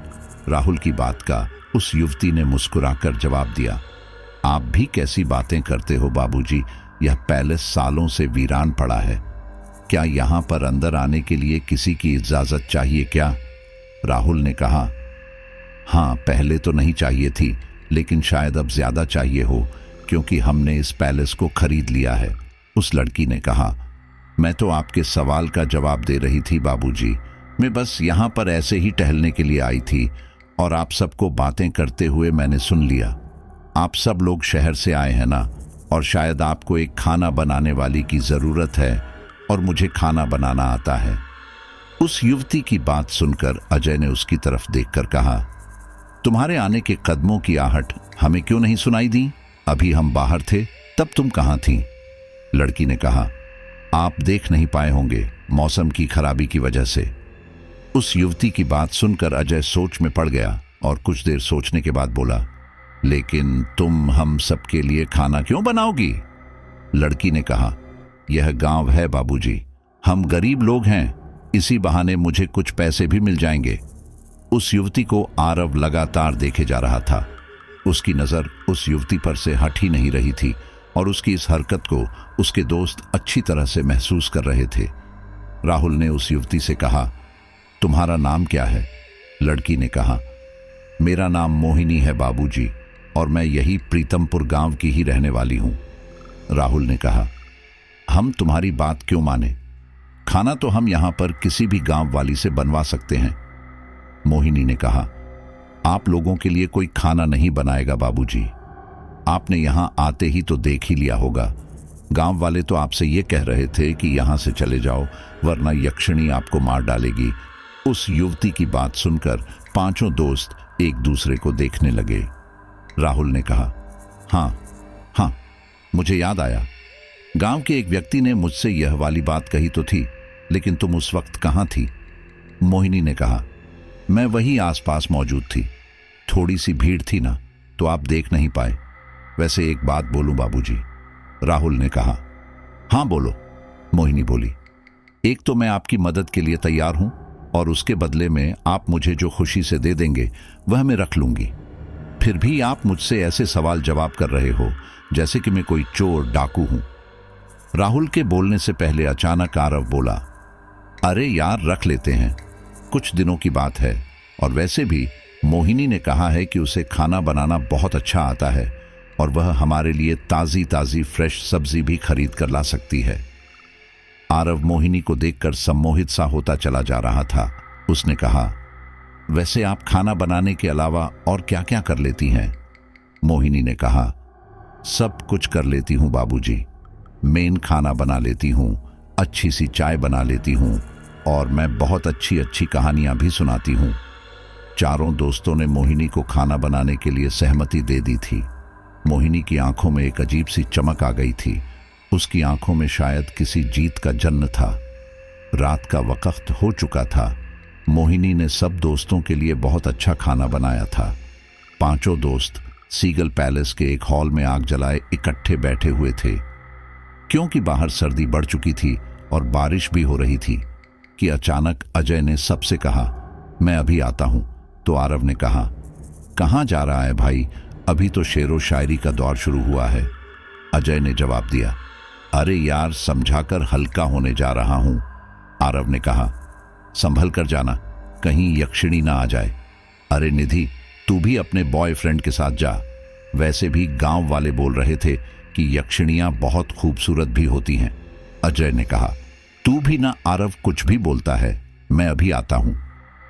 राहुल की बात का उस युवती ने मुस्कुराकर जवाब दिया, आप भी कैसी बातें करते हो बाबूजी, यह पैलेस सालों से वीरान पड़ा है। क्या यहाँ पर अंदर आने के लिए किसी की इजाजत चाहिए क्या? राहुल ने कहा, हाँ पहले तो नहीं चाहिए थी, लेकिन शायद अब ज्यादा चाहिए हो क्योंकि हमने इस पैलेस को खरीद लिया है। उस लड़की ने कहा, मैं तो आपके सवाल का जवाब दे रही थी बाबूजी, मैं बस यहाँ पर ऐसे ही टहलने के लिए आई थी और आप सबको बातें करते हुए मैंने सुन लिया। आप सब लोग शहर से आए हैं ना, और शायद आपको एक खाना बनाने वाली की जरूरत है और मुझे खाना बनाना आता है। उस युवती की बात सुनकर अजय ने उसकी तरफ देखकर कहा, तुम्हारे आने के कदमों की आहट हमें क्यों नहीं सुनाई दी? अभी हम बाहर थे तब तुम कहां थी? लड़की ने कहा, आप देख नहीं पाए होंगे मौसम की खराबी की वजह से। उस युवती की बात सुनकर अजय सोच में पड़ गया और कुछ देर सोचने के बाद बोला, लेकिन तुम हम सबके लिए खाना क्यों बनाओगी? लड़की ने कहा, यह गांव है बाबूजी, हम गरीब लोग हैं, इसी बहाने मुझे कुछ पैसे भी मिल जाएंगे। उस युवती को आरव लगातार देखे जा रहा था। उसकी नजर उस युवती पर से हट ही नहीं रही थी और उसकी इस हरकत को उसके दोस्त अच्छी तरह से महसूस कर रहे थे। राहुल ने उस युवती से कहा, तुम्हारा नाम क्या है? लड़की ने कहा, मेरा नाम मोहिनी है बाबूजी, और मैं यही प्रीतमपुर गांव की ही रहने वाली हूं। राहुल ने कहा, हम तुम्हारी बात क्यों माने? खाना तो हम यहां पर किसी भी गांव वाली से बनवा सकते हैं। मोहिनी ने कहा, आप लोगों के लिए कोई खाना नहीं बनाएगा बाबूजी, आपने यहां आते ही तो देख ही लिया होगा। गांव वाले तो आपसे ये कह रहे थे कि यहां से चले जाओ वरना यक्षिणी आपको मार डालेगी। उस युवती की बात सुनकर पांचों दोस्त एक दूसरे को देखने लगे। राहुल ने कहा, हाँ, मुझे याद आया, गांव के एक व्यक्ति ने मुझसे यह वाली बात कही तो थी, लेकिन तुम उस वक्त कहां थी? मोहिनी ने कहा, मैं वहीं आसपास मौजूद थी, थोड़ी सी भीड़ थी ना, तो आप देख नहीं पाए। वैसे एक बात बोलूं बाबूजी? राहुल ने कहा, हाँ बोलो। मोहिनी बोली, एक तो मैं आपकी मदद के लिए तैयार हूं और उसके बदले में आप मुझे जो खुशी से दे देंगे वह मैं रख लूंगी। फिर भी आप मुझसे ऐसे सवाल जवाब कर रहे हो जैसे कि मैं कोई चोर डाकू हूं। राहुल के बोलने से पहले अचानक आरव बोला, अरे यार रख लेते हैं, कुछ दिनों की बात है, और वैसे भी मोहिनी ने कहा है कि उसे खाना बनाना बहुत अच्छा आता है और वह हमारे लिए ताजी ताजी फ्रेश सब्जी भी खरीद कर ला सकती है। आरव मोहिनी को देखकर सम्मोहित सा होता चला जा रहा था। उसने कहा, वैसे आप खाना बनाने के अलावा और क्या क्या कर लेती हैं? मोहिनी ने कहा, सब कुछ कर लेती हूं बाबूजी, मेन खाना बना लेती हूं, अच्छी सी चाय बना लेती हूं और मैं बहुत अच्छी अच्छी कहानियां भी सुनाती हूं। चारों दोस्तों ने मोहिनी को खाना बनाने के लिए सहमति दे दी थी। मोहिनी की आंखों में एक अजीब सी चमक आ गई थी। उसकी आंखों में शायद किसी जीत का जन्म था। रात का वक्त हो चुका था। मोहिनी ने सब दोस्तों के लिए बहुत अच्छा खाना बनाया था। पांचों दोस्त सीगल पैलेस के एक हॉल में आग जलाए इकट्ठे बैठे हुए थे। क्योंकि बाहर सर्दी बढ़ चुकी थी और बारिश भी हो रही थी कि अचानक अजय ने सबसे कहा, मैं अभी आता हूं। तो आरव ने कहा, कहां जा रहा है भाई, अभी तो शेरो शायरी का दौर शुरू हुआ है। अजय ने जवाब दिया, अरे यार समझाकर हल्का होने जा रहा हूं। आरव ने कहा, संभल कर जाना, कहीं यक्षिणी ना आ जाए। अरे निधि, तू भी अपने बॉयफ्रेंड के साथ जा। वैसे भी गांव वाले बोल रहे थे कि यक्षिणियां बहुत खूबसूरत भी होती हैं। अजय ने कहा, तू भी ना आरव कुछ भी बोलता है, मैं अभी आता हूं।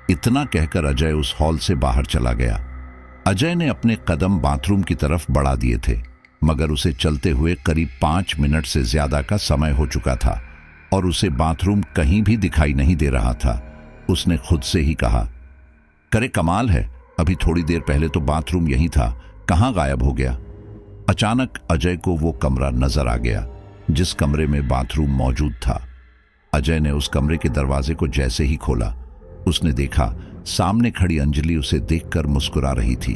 इतना कहकर अजय उस हॉल से बाहर चला गया। अजय ने अपने कदम बाथरूम की तरफ बढ़ा दिए थे, मगर उसे चलते हुए करीब 5 मिनट से ज्यादा का समय हो चुका था और उसे बाथरूम कहीं भी दिखाई नहीं दे रहा था। उसने खुद से ही कहा, करे कमाल है, अभी थोड़ी देर पहले तो बाथरूम यहीं था, कहां गायब हो गया? अचानक अजय को वो कमरा नजर आ गया जिस कमरे में बाथरूम मौजूद था। अजय ने उस कमरे के दरवाजे को जैसे ही खोला, उसने देखा सामने खड़ी अंजलि उसे देखकर मुस्कुरा रही थी।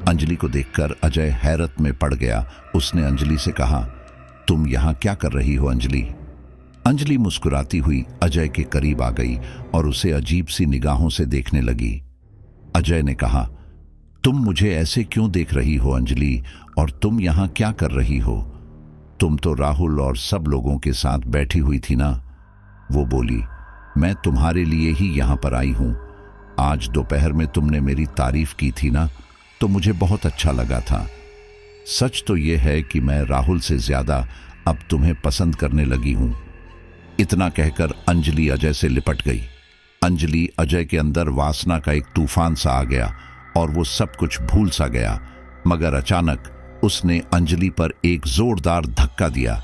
अंजलि को देखकर अजय हैरत में पड़ गया। उसने अंजलि से कहा, तुम यहां क्या कर रही हो अंजलि? अंजलि मुस्कुराती हुई अजय के करीब आ गई और उसे अजीब सी निगाहों से देखने लगी। अजय ने कहा, तुम मुझे ऐसे क्यों देख रही हो अंजलि, और तुम यहां क्या कर रही हो? तुम तो राहुल और सब लोगों के साथ बैठी हुई थी ना? वो बोली, मैं तुम्हारे लिए ही यहां पर आई हूं। आज दोपहर में तुमने मेरी तारीफ की थी ना, तो मुझे बहुत अच्छा लगा था। सच तो यह है कि मैं राहुल से ज्यादा अब तुम्हें पसंद करने लगी हूं। इतना कहकर अंजलि अजय से लिपट गई। अंजलि अजय के अंदर वासना का एक तूफान सा आ गया और वो सब कुछ भूल सा गया, मगर अचानक उसने अंजलि पर एक जोरदार धक्का दिया।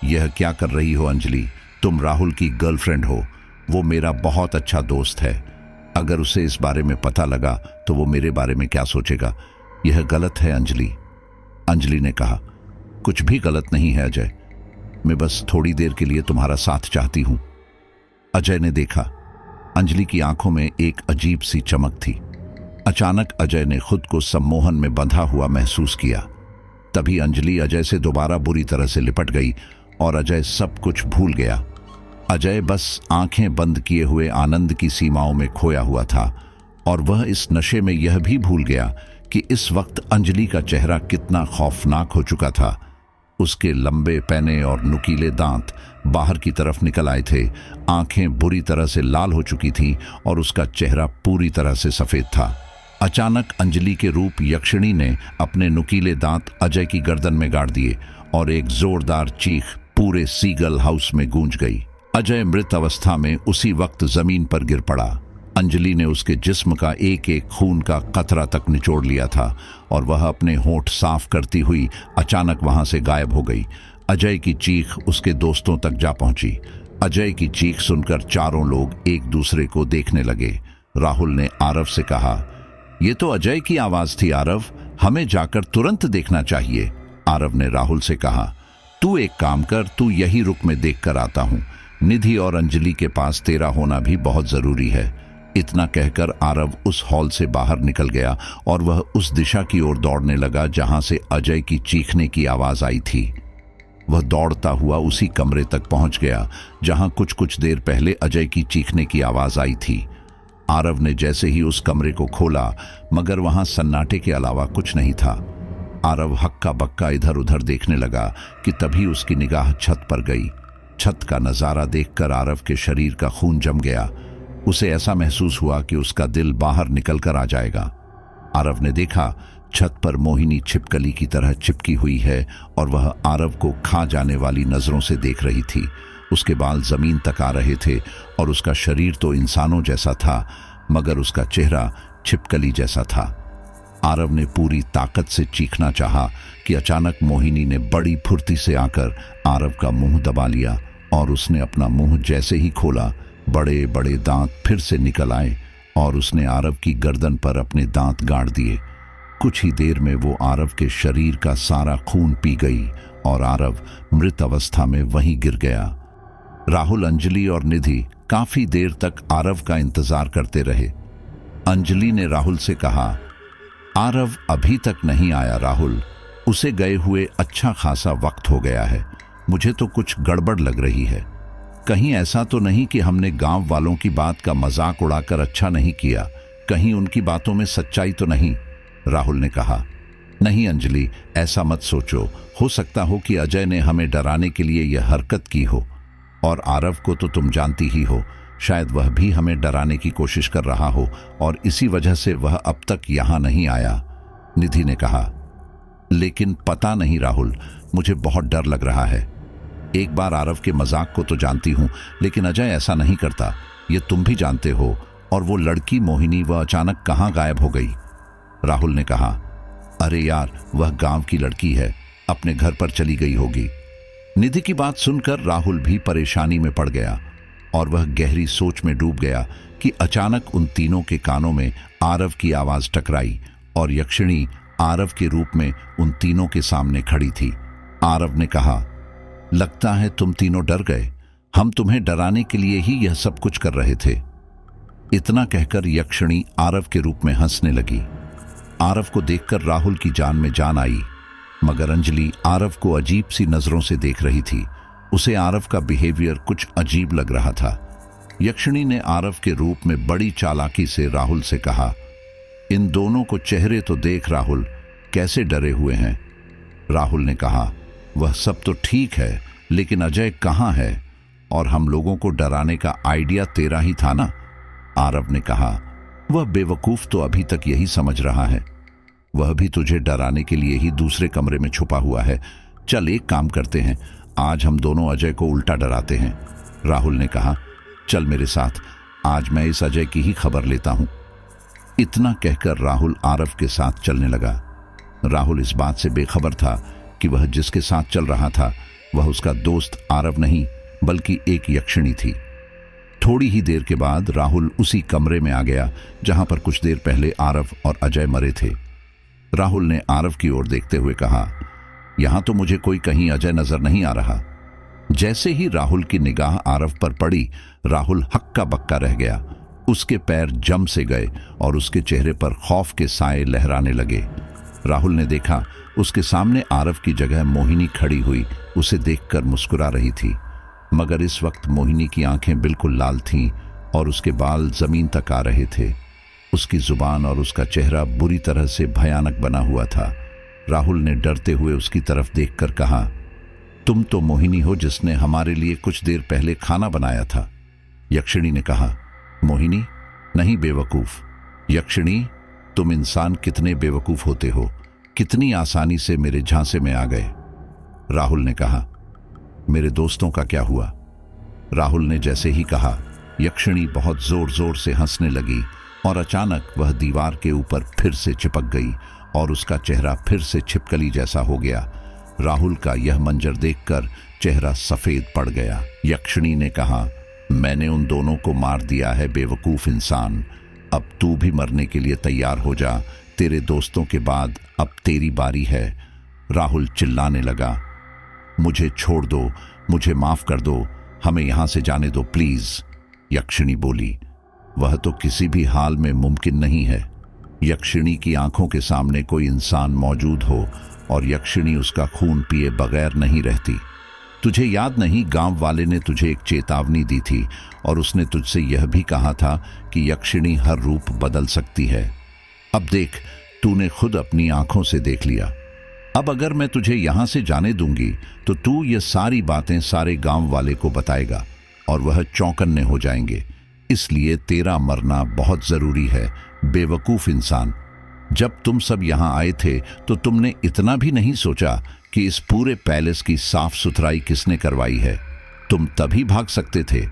यह क्या कर रही हो अंजलि? तुम राहुल की गर्लफ्रेंड हो, वो मेरा बहुत अच्छा दोस्त है। अगर उसे इस बारे में पता लगा तो वो मेरे बारे में क्या सोचेगा? यह गलत है अंजलि। अंजलि ने कहा, कुछ भी गलत नहीं है अजय, मैं बस थोड़ी देर के लिए तुम्हारा साथ चाहती हूं। अजय ने देखा अंजलि की आंखों में एक अजीब सी चमक थी। अचानक अजय ने खुद को सम्मोहन में बंधा हुआ महसूस किया। तभी अंजलि अजय से दोबारा बुरी तरह से लिपट गई और अजय सब कुछ भूल गया। अजय बस आंखें बंद किए हुए आनंद की सीमाओं में खोया हुआ था और वह इस नशे में यह भी भूल गया कि इस वक्त अंजलि का चेहरा कितना खौफनाक हो चुका था। उसके लंबे पैने और नुकीले दांत बाहर की तरफ निकल आए थे, आंखें बुरी तरह से लाल हो चुकी थीं और उसका चेहरा पूरी तरह से सफेद था। अचानक अंजलि के रूप यक्षिणी ने अपने नुकीले दांत अजय की गर्दन में गाड़ दिए और एक जोरदार चीख पूरे सीगल हाउस में गूंज गई। अजय मृत अवस्था में उसी वक्त जमीन पर गिर पड़ा। अंजलि ने उसके जिस्म का एक एक खून का कतरा तक निचोड़ लिया था और वह अपने होंठ साफ करती हुई अचानक वहां से गायब हो गई। अजय की चीख उसके दोस्तों तक जा पहुंची। अजय की चीख सुनकर चारों लोग एक दूसरे को देखने लगे। राहुल ने आरव से कहा, ये तो अजय की आवाज थी आरव, हमें जाकर तुरंत देखना चाहिए। आरव ने राहुल से कहा, तू एक काम कर, तू यही रुक में देख कर आता हूं। निधि और अंजलि के पास तेरा होना भी बहुत जरूरी है। इतना कहकर आरव उस हॉल से बाहर निकल गया और वह उस दिशा की ओर दौड़ने लगा जहां से अजय की चीखने की आवाज आई थी। वह दौड़ता हुआ उसी कमरे तक पहुंच गया जहां कुछ देर पहले अजय की चीखने की आवाज आई थी। आरव ने जैसे ही उस कमरे को खोला मगर वहां सन्नाटे के अलावा कुछ नहीं था। आरव हक्का बक्का इधर उधर देखने लगा कि तभी उसकी निगाह छत पर गई। छत का नजारा देखकर आरव के शरीर का खून जम गया। उसे ऐसा महसूस हुआ कि उसका दिल बाहर निकलकर आ जाएगा। आरव ने देखा छत पर मोहिनी छिपकली की तरह चिपकी हुई है और वह आरव को खा जाने वाली नजरों से देख रही थी। उसके बाल जमीन तक आ रहे थे और उसका शरीर तो इंसानों जैसा था मगर उसका चेहरा छिपकली जैसा था। आरव ने पूरी ताकत से चीखना चाहा कि अचानक मोहिनी ने बड़ी फुर्ती से आकर आरव का मुंह दबा लिया और उसने अपना मुंह जैसे ही खोला बड़े बड़े दांत फिर से निकल आए और उसने आरव की गर्दन पर अपने दांत गाड़ दिए। कुछ ही देर में वो आरव के शरीर का सारा खून पी गई और आरव मृत अवस्था में वहीं गिर गया। राहुल, अंजलि और निधि काफी देर तक आरव का इंतजार करते रहे। अंजलि ने राहुल से कहा, आरव अभी तक नहीं आया राहुल, उसे गए हुए अच्छा खासा वक्त हो गया है। मुझे तो कुछ गड़बड़ लग रही है। कहीं ऐसा तो नहीं कि हमने गांव वालों की बात का मजाक उड़ाकर अच्छा नहीं किया? कहीं उनकी बातों में सच्चाई तो नहीं? राहुल ने कहा, नहीं अंजलि, ऐसा मत सोचो। हो सकता हो कि अजय ने हमें डराने के लिए यह हरकत की हो। और आरव को तो तुम जानती ही हो, शायद वह भी हमें डराने की कोशिश कर रहा हो और इसी वजह से वह अब तक यहां नहीं आया। निधि ने कहा, लेकिन पता नहीं राहुल, मुझे बहुत डर लग रहा है। एक बार आरव के मजाक को तो जानती हूं लेकिन अजय ऐसा नहीं करता, ये तुम भी जानते हो। और वो लड़की मोहिनी, वह अचानक कहां गायब हो गई? राहुल ने कहा, अरे यार, वह गांव की लड़की है, अपने घर पर चली गई होगी। निधि की बात सुनकर राहुल भी परेशानी में पड़ गया और वह गहरी सोच में डूब गया कि अचानक उन तीनों के कानों में आरव की आवाज टकराई और यक्षिणी आरव के रूप में उन तीनों के सामने खड़ी थी। आरव ने कहा, लगता है तुम तीनों डर गए, हम तुम्हें डराने के लिए ही यह सब कुछ कर रहे थे। इतना कहकर यक्षिणी आरव के रूप में हंसने लगी। आरव को देखकर राहुल की जान में जान आई मगर अंजलि आरव को अजीब सी नजरों से देख रही थी। उसे आरव का बिहेवियर कुछ अजीब लग रहा था। यक्षिणी ने आरव के रूप में बड़ी चालाकी से राहुल से कहा, इन दोनों को चेहरे तो देख राहुल, कैसे डरे हुए हैं। राहुल ने कहा, वह सब तो ठीक है लेकिन अजय कहाँ है? और हम लोगों को डराने का आइडिया तेरा ही था ना? आरव ने कहा, वह बेवकूफ तो अभी तक यही समझ रहा है, वह भी तुझे डराने के लिए ही दूसरे कमरे में छुपा हुआ है। चल एक काम करते हैं, आज हम दोनों अजय को उल्टा डराते हैं। राहुल ने कहा, चल मेरे साथ, आज मैं इस अजय की ही खबर लेता हूं। इतना कहकर राहुल आरव के साथ चलने लगा। राहुल इस बात से बेखबर था कि वह जिसके साथ चल रहा था वह उसका दोस्त आरव नहीं बल्कि एक यक्षिणी थी। थोड़ी ही देर के बाद राहुल उसी कमरे में आ गया जहां पर कुछ देर पहले आरव और अजय मरे थे। राहुल ने आरव की ओर देखते हुए कहा, यहां तो मुझे कोई कहीं अजय नजर नहीं आ रहा। जैसे ही राहुल की निगाह आरव पर पड़ी, राहुल हक्का बक्का रह गया। उसके पैर जम से गए और उसके चेहरे पर खौफ के साए लहराने लगे। राहुल ने देखा उसके सामने आरव की जगह मोहिनी खड़ी हुई उसे देखकर मुस्कुरा रही थी, मगर इस वक्त मोहिनी की आंखें बिल्कुल लाल थीं और उसके बाल जमीन तक आ रहे थे। उसकी जुबान और उसका चेहरा बुरी तरह से भयानक बना हुआ था। राहुल ने डरते हुए उसकी तरफ देखकर कहा, तुम तो मोहिनी हो जिसने हमारे लिए कुछ देर पहले खाना बनाया था। यक्षिणी ने कहा, मोहिनी नहीं बेवकूफ। यक्षिणी, तुम इंसान कितने बेवकूफ होते हो, कितनी आसानी से मेरे झांसे में आ गए। राहुल ने कहा, मेरे दोस्तों का क्या हुआ? राहुल ने जैसे ही कहा, यक्षिणी बहुत जोर जोर से हंसने लगी और अचानक वह दीवार के ऊपर फिर से चिपक गई और उसका चेहरा फिर से छिपकली जैसा हो गया। राहुल का यह मंजर देखकर चेहरा सफेद पड़ गया। यक्षिणी ने कहा, मैंने उन दोनों को मार दिया है बेवकूफ इंसान। अब तू भी मरने के लिए तैयार हो जा। तेरे दोस्तों के बाद अब तेरी बारी है। राहुल चिल्लाने लगा, मुझे छोड़ दो, मुझे माफ कर दो, हमें यहां से जाने दो प्लीज। यक्षिणी बोली, वह तो किसी भी हाल में मुमकिन नहीं है। यक्षिणी की आंखों के सामने कोई इंसान मौजूद हो और यक्षिणी उसका खून पिए बगैर नहीं रहती। तुझे याद नहीं, गांव वाले ने तुझे एक चेतावनी दी थी और उसने तुझसे यह भी कहा था कि यक्षिणी हर रूप बदल सकती है। अब देख, तूने खुद अपनी आंखों से देख लिया। अब अगर मैं तुझे यहां से जाने दूंगी तो तू ये सारी बातें सारे गांव वाले को बताएगा और वह चौकन्ने हो जाएंगे। इसलिए तेरा मरना बहुत जरूरी है बेवकूफ इंसान। जब तुम सब यहां आए थे तो तुमने इतना भी नहीं सोचा कि इस पूरे पैलेस की साफ सुथराई किसने करवाई है। तुम तभी भाग सकते थे।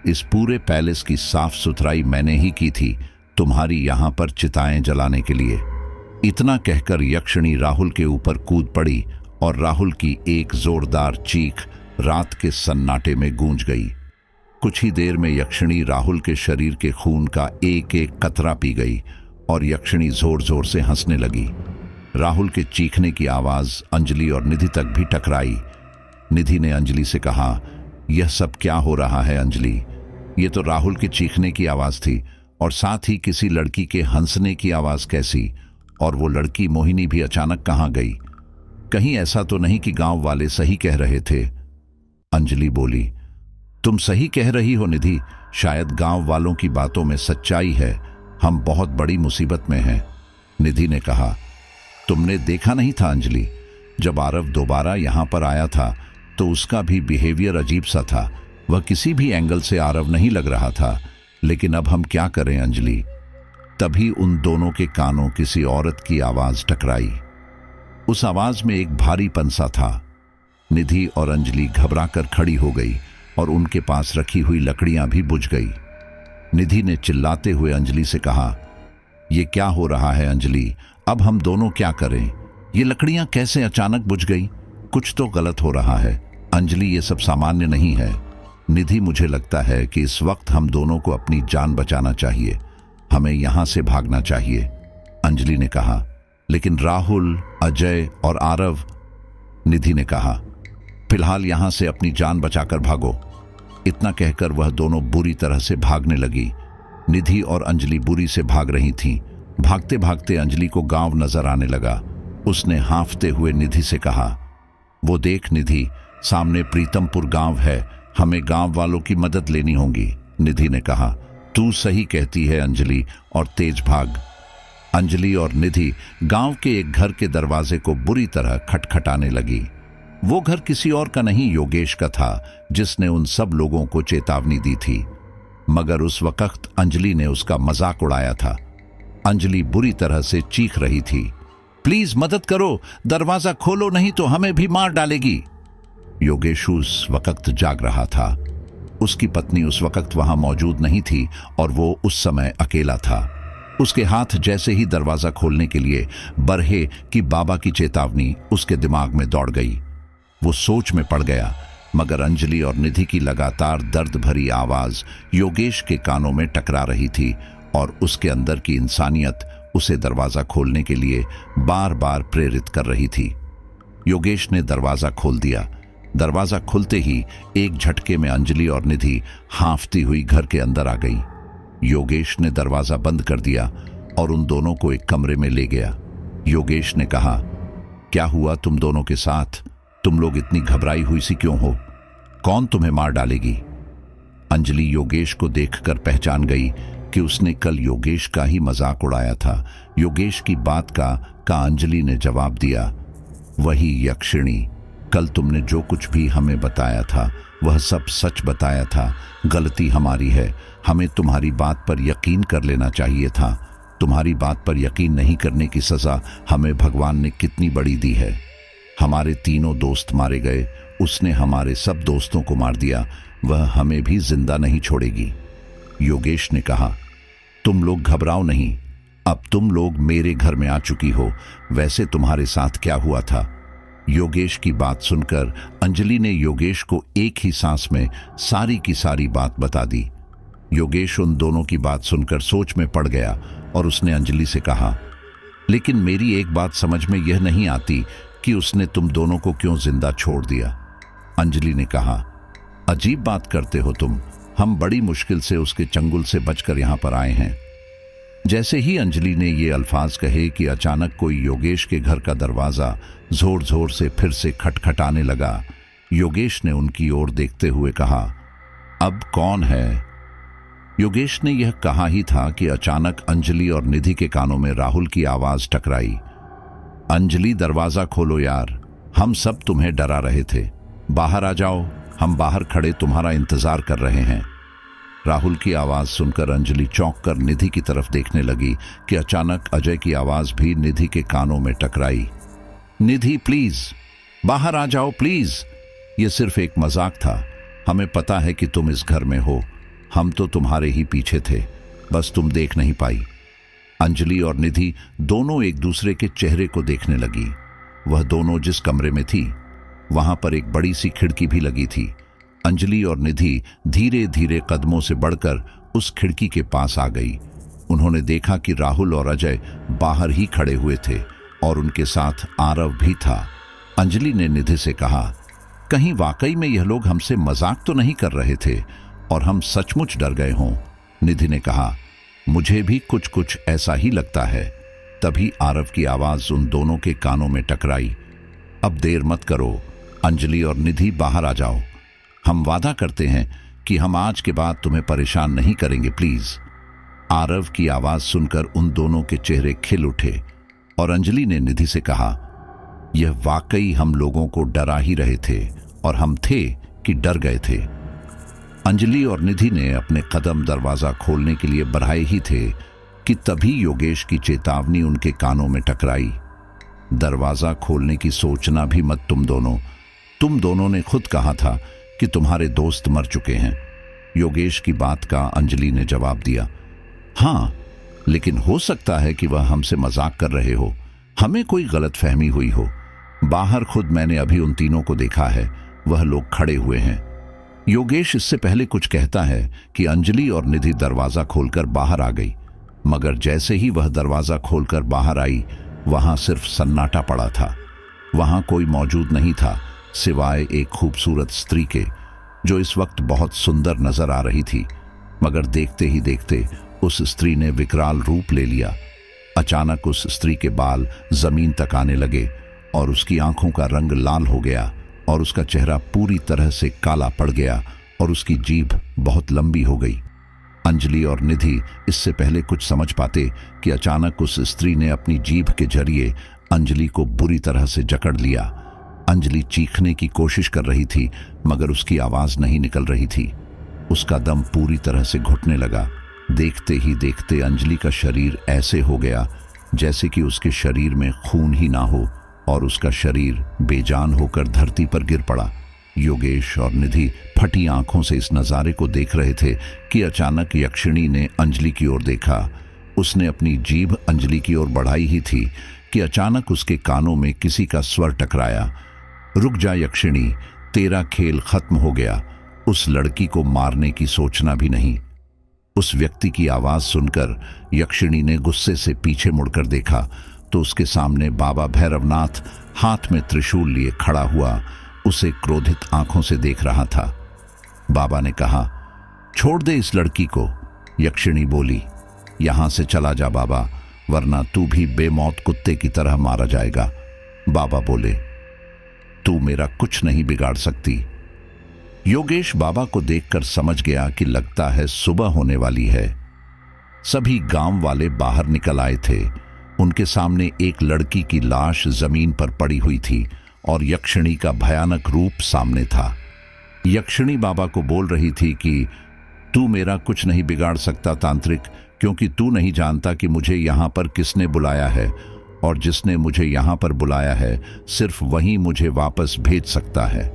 इस पूरे पैलेस की साफ सुथराई मैंने ही की थी, तुम्हारी यहां पर चिताएं जलाने के लिए। इतना कहकर यक्षिणी राहुल के ऊपर कूद पड़ी और राहुल की एक जोरदार चीख रात के सन्नाटे में गूंज गई। कुछ ही देर में यक्षिणी राहुल के शरीर के खून का एक एक कतरा पी गई और यक्षिणी जोर जोर से हंसने लगी। राहुल के चीखने की आवाज अंजलि और निधि तक भी टकराई। निधि ने अंजलि से कहा, यह सब क्या हो रहा है अंजलि? ये तो राहुल के चीखने की आवाज थी और साथ ही किसी लड़की के हंसने की आवाज कैसी? और वो लड़की मोहिनी भी अचानक कहां गई? कहीं ऐसा तो नहीं कि गांव वाले सही कह रहे थे? अंजलि बोली, तुम सही कह रही हो निधि, शायद गांव वालों की बातों में सच्चाई है। हम बहुत बड़ी मुसीबत में हैं। निधि ने कहा, तुमने देखा नहीं था अंजलि, जब आरव दोबारा यहां पर आया था तो उसका भी बिहेवियर अजीब सा था। वह किसी भी एंगल से आरव नहीं लग रहा था। लेकिन अब हम क्या करें अंजलि? तभी उन दोनों के कानों किसी औरत की आवाज टकराई। उस आवाज में एक भारीपन सा था। निधि और अंजलि घबराकर खड़ी हो गई और उनके पास रखी हुई लकड़ियां भी बुझ गई। निधि ने चिल्लाते हुए अंजलि से कहा, यह क्या हो रहा है अंजलि? अब हम दोनों क्या करें? ये लकड़ियां कैसे अचानक बुझ गई? कुछ तो गलत हो रहा है। अंजलि, ये सब सामान्य नहीं है। निधि, मुझे लगता है कि इस वक्त हम दोनों को अपनी जान बचाना चाहिए। हमें यहां से भागना चाहिए। अंजलि ने कहा, लेकिन राहुल, अजय और आरव? निधि ने कहा, फिलहाल यहां से अपनी जान बचाकर भागो। इतना कहकर वह दोनों बुरी तरह से भागने लगी। निधि और अंजलि बुरी से भाग रही थीं। भागते भागते अंजलि को गांव नजर आने लगा। उसने हांफते हुए निधि से कहा, वो देख निधि, सामने प्रीतमपुर गांव है, हमें गांव वालों की मदद लेनी होगी। निधि ने कहा, तू सही कहती है अंजलि, और तेज भाग। अंजलि और निधि गांव के एक घर के दरवाजे को बुरी तरह खटखटाने लगी। वो घर किसी और का नहीं, योगेश का था, जिसने उन सब लोगों को चेतावनी दी थी। मगर उस वक्त अंजलि ने उसका मजाक उड़ाया था। अंजलि बुरी तरह से चीख रही थी, प्लीज मदद करो, दरवाजा खोलो नहीं तो हमें भी मार डालेगी। योगेश उस वक्त जाग रहा था। उसकी पत्नी उस वक्त वहां मौजूद नहीं थी और वो उस समय अकेला था। उसके हाथ जैसे ही दरवाजा खोलने के लिए बढ़े कि बाबा की चेतावनी उसके दिमाग में दौड़ गई। वो सोच में पड़ गया, मगर अंजलि और निधि की लगातार दर्द भरी आवाज योगेश के कानों में टकरा रही थी और उसके अंदर की इंसानियत उसे दरवाजा खोलने के लिए बार बार प्रेरित कर रही थी। योगेश ने दरवाजा खोल दिया। दरवाजा खुलते ही एक झटके में अंजलि और निधि हांफती हुई घर के अंदर आ गई। योगेश ने दरवाजा बंद कर दिया और उन दोनों को एक कमरे में ले गया। योगेश ने कहा, क्या हुआ तुम दोनों के साथ? तुम लोग इतनी घबराई हुई सी क्यों हो? कौन तुम्हें मार डालेगी? अंजलि योगेश को देखकर पहचान गई कि उसने कल योगेश का ही मजाक उड़ाया था। योगेश की बात का अंजलि ने जवाब दिया, वही यक्षिणी, कल तुमने जो कुछ भी हमें बताया था वह सब सच बताया था। गलती हमारी है, हमें तुम्हारी बात पर यकीन कर लेना चाहिए था। तुम्हारी बात पर यकीन नहीं करने की सजा हमें भगवान ने कितनी बड़ी दी है। हमारे तीनों दोस्त मारे गए, उसने हमारे सब दोस्तों को मार दिया, वह हमें भी जिंदा नहीं छोड़ेगी। योगेश ने कहा, तुम लोग घबराओ नहीं, अब तुम लोग मेरे घर में आ चुकी हो। वैसे तुम्हारे साथ क्या हुआ था? योगेश की बात सुनकर अंजलि ने योगेश को एक ही सांस में सारी की सारी बात बता दी। योगेश उन दोनों की बात सुनकर सोच में पड़ गया और उसने अंजलि से कहा, लेकिन मेरी एक बात समझ में यह नहीं आती कि उसने तुम दोनों को क्यों जिंदा छोड़ दिया। अंजलि ने कहा, अजीब बात करते हो तुम, हम बड़ी मुश्किल से उसके चंगुल से बचकर यहां पर आए हैं। जैसे ही अंजलि ने ये अल्फाज कहे कि अचानक कोई योगेश के घर का दरवाजा जोर जोर से फिर से खटखटाने लगा। योगेश ने उनकी ओर देखते हुए कहा, अब कौन है? योगेश ने यह कहा ही था कि अचानक अंजलि और निधि के कानों में राहुल की आवाज टकराई, अंजलि दरवाजा खोलो यार, हम सब तुम्हें डरा रहे थे, बाहर आ जाओ, हम बाहर खड़े तुम्हारा इंतजार कर रहे हैं। राहुल की आवाज सुनकर अंजलि चौंक कर निधि की तरफ देखने लगी कि अचानक अजय की आवाज भी निधि के कानों में टकराई, निधि प्लीज बाहर आ जाओ प्लीज, ये सिर्फ एक मजाक था, हमें पता है कि तुम इस घर में हो, हम तो तुम्हारे ही पीछे थे, बस तुम देख नहीं पाई। अंजलि और निधि दोनों एक दूसरे के चेहरे को देखने लगी। वह दोनों जिस कमरे में थी वहां पर एक बड़ी सी खिड़की भी लगी थी। अंजलि और निधि धीरे धीरे कदमों से बढ़कर उस खिड़की के पास आ गई। उन्होंने देखा कि राहुल और अजय बाहर ही खड़े हुए थे और उनके साथ आरव भी था। अंजलि ने निधि से कहा, कहीं वाकई में यह लोग हमसे मजाक तो नहीं कर रहे थे और हम सचमुच डर गए हों। निधि ने कहा, मुझे भी कुछ कुछ ऐसा ही लगता है। तभी आरव की आवाज उन दोनों के कानों में टकराई, अब देर मत करो, अंजलि और निधि बाहर आ जाओ, हम वादा करते हैं कि हम आज के बाद तुम्हें परेशान नहीं करेंगे प्लीज। आरव की आवाज सुनकर उन दोनों के चेहरे खिल उठे और अंजलि ने निधि से कहा, यह वाकई हम लोगों को डरा ही रहे थे और हम थे कि डर गए थे। अंजलि और निधि ने अपने कदम दरवाजा खोलने के लिए बढ़ाए ही थे कि तभी योगेश की चेतावनी उनके कानों में टकराई, दरवाजा खोलने की सोचना भी मत तुम दोनों ने खुद कहा था कि तुम्हारे दोस्त मर चुके हैं। योगेश की बात का अंजलि ने जवाब दिया, हाँ, लेकिन हो सकता है कि वह हमसे मजाक कर रहे हो, हमें कोई गलतफहमी हुई हो। बाहर खुद मैंने अभी उन तीनों को देखा है, वह लोग खड़े हुए हैं। योगेश इससे पहले कुछ कहता है कि अंजलि और निधि दरवाजा खोलकर बाहर आ गई, मगर जैसे ही वह दरवाजा खोलकर बाहर आई वहां सिर्फ सन्नाटा पड़ा था। वहां कोई मौजूद नहीं था सिवाय एक खूबसूरत स्त्री के, जो इस वक्त बहुत सुंदर नजर आ रही थी, मगर देखते ही देखते उस स्त्री ने विकराल रूप ले लिया। अचानक उस स्त्री के बाल जमीन तक आने लगे और उसकी आंखों का रंग लाल हो गया और उसका चेहरा पूरी तरह से काला पड़ गया और उसकी जीभ बहुत लंबी हो गई। अंजलि और निधि इससे पहले कुछ समझ पाते कि अचानक उस स्त्री ने अपनी जीभ के जरिए अंजलि को बुरी तरह से जकड़ लिया। अंजलि चीखने की कोशिश कर रही थी मगर उसकी आवाज नहीं निकल रही थी। उसका दम पूरी तरह से घुटने लगा। देखते ही देखते अंजलि का शरीर ऐसे हो गया जैसे कि उसके शरीर में खून ही ना हो और उसका शरीर बेजान होकर धरती पर गिर पड़ा। योगेश और निधि फटी आंखों से इस नज़ारे को देख रहे थे कि अचानक यक्षिणी ने अंजलि की ओर देखा। उसने अपनी जीभ अंजलि की ओर बढ़ाई ही थी कि अचानक उसके कानों में किसी का स्वर टकराया, रुक जा यक्षिणी, तेरा खेल खत्म हो गया, उस लड़की को मारने की सोचना भी नहीं। उस व्यक्ति की आवाज सुनकर यक्षिणी ने गुस्से से पीछे मुड़कर देखा तो उसके सामने बाबा भैरवनाथ हाथ में त्रिशूल लिए खड़ा हुआ उसे क्रोधित आंखों से देख रहा था। बाबा ने कहा, छोड़ दे इस लड़की को, यक्षिणी बोली, यहां से चला जा बाबा, वरना तू भी बेमौत कुत्ते की तरह मारा जाएगा। बाबा बोले, तू मेरा कुछ नहीं बिगाड़ सकती। योगेश बाबा को देखकर समझ गया कि लगता है सुबह होने वाली है। सभी गांव वाले बाहर निकल आए थे। उनके सामने एक लड़की की लाश जमीन पर पड़ी हुई थी और यक्षिणी का भयानक रूप सामने था। यक्षिणी बाबा को बोल रही थी कि तू मेरा कुछ नहीं बिगाड़ सकता तांत्रिक, क्योंकि तू नहीं जानता कि मुझे यहां पर किसने बुलाया है, और जिसने मुझे यहां पर बुलाया है सिर्फ वही मुझे वापस भेज सकता है।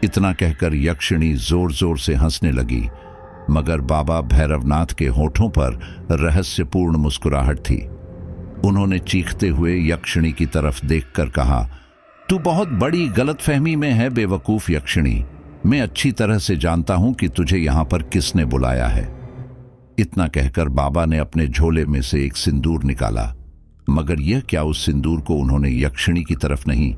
इतना कहकर यक्षिणी जोर जोर से हंसने लगी, मगर बाबा भैरवनाथ के होठों पर रहस्यपूर्ण मुस्कुराहट थी। उन्होंने चीखते हुए यक्षिणी की तरफ देखकर कहा, तू बहुत बड़ी गलतफहमी में है बेवकूफ यक्षिणी। मैं अच्छी तरह से जानता हूं कि तुझे यहां पर किसने बुलाया है। इतना कहकर बाबा ने अपने झोले में से एक सिंदूर निकाला, मगर यह क्या, उस सिंदूर को उन्होंने यक्षिणी की तरफ नहीं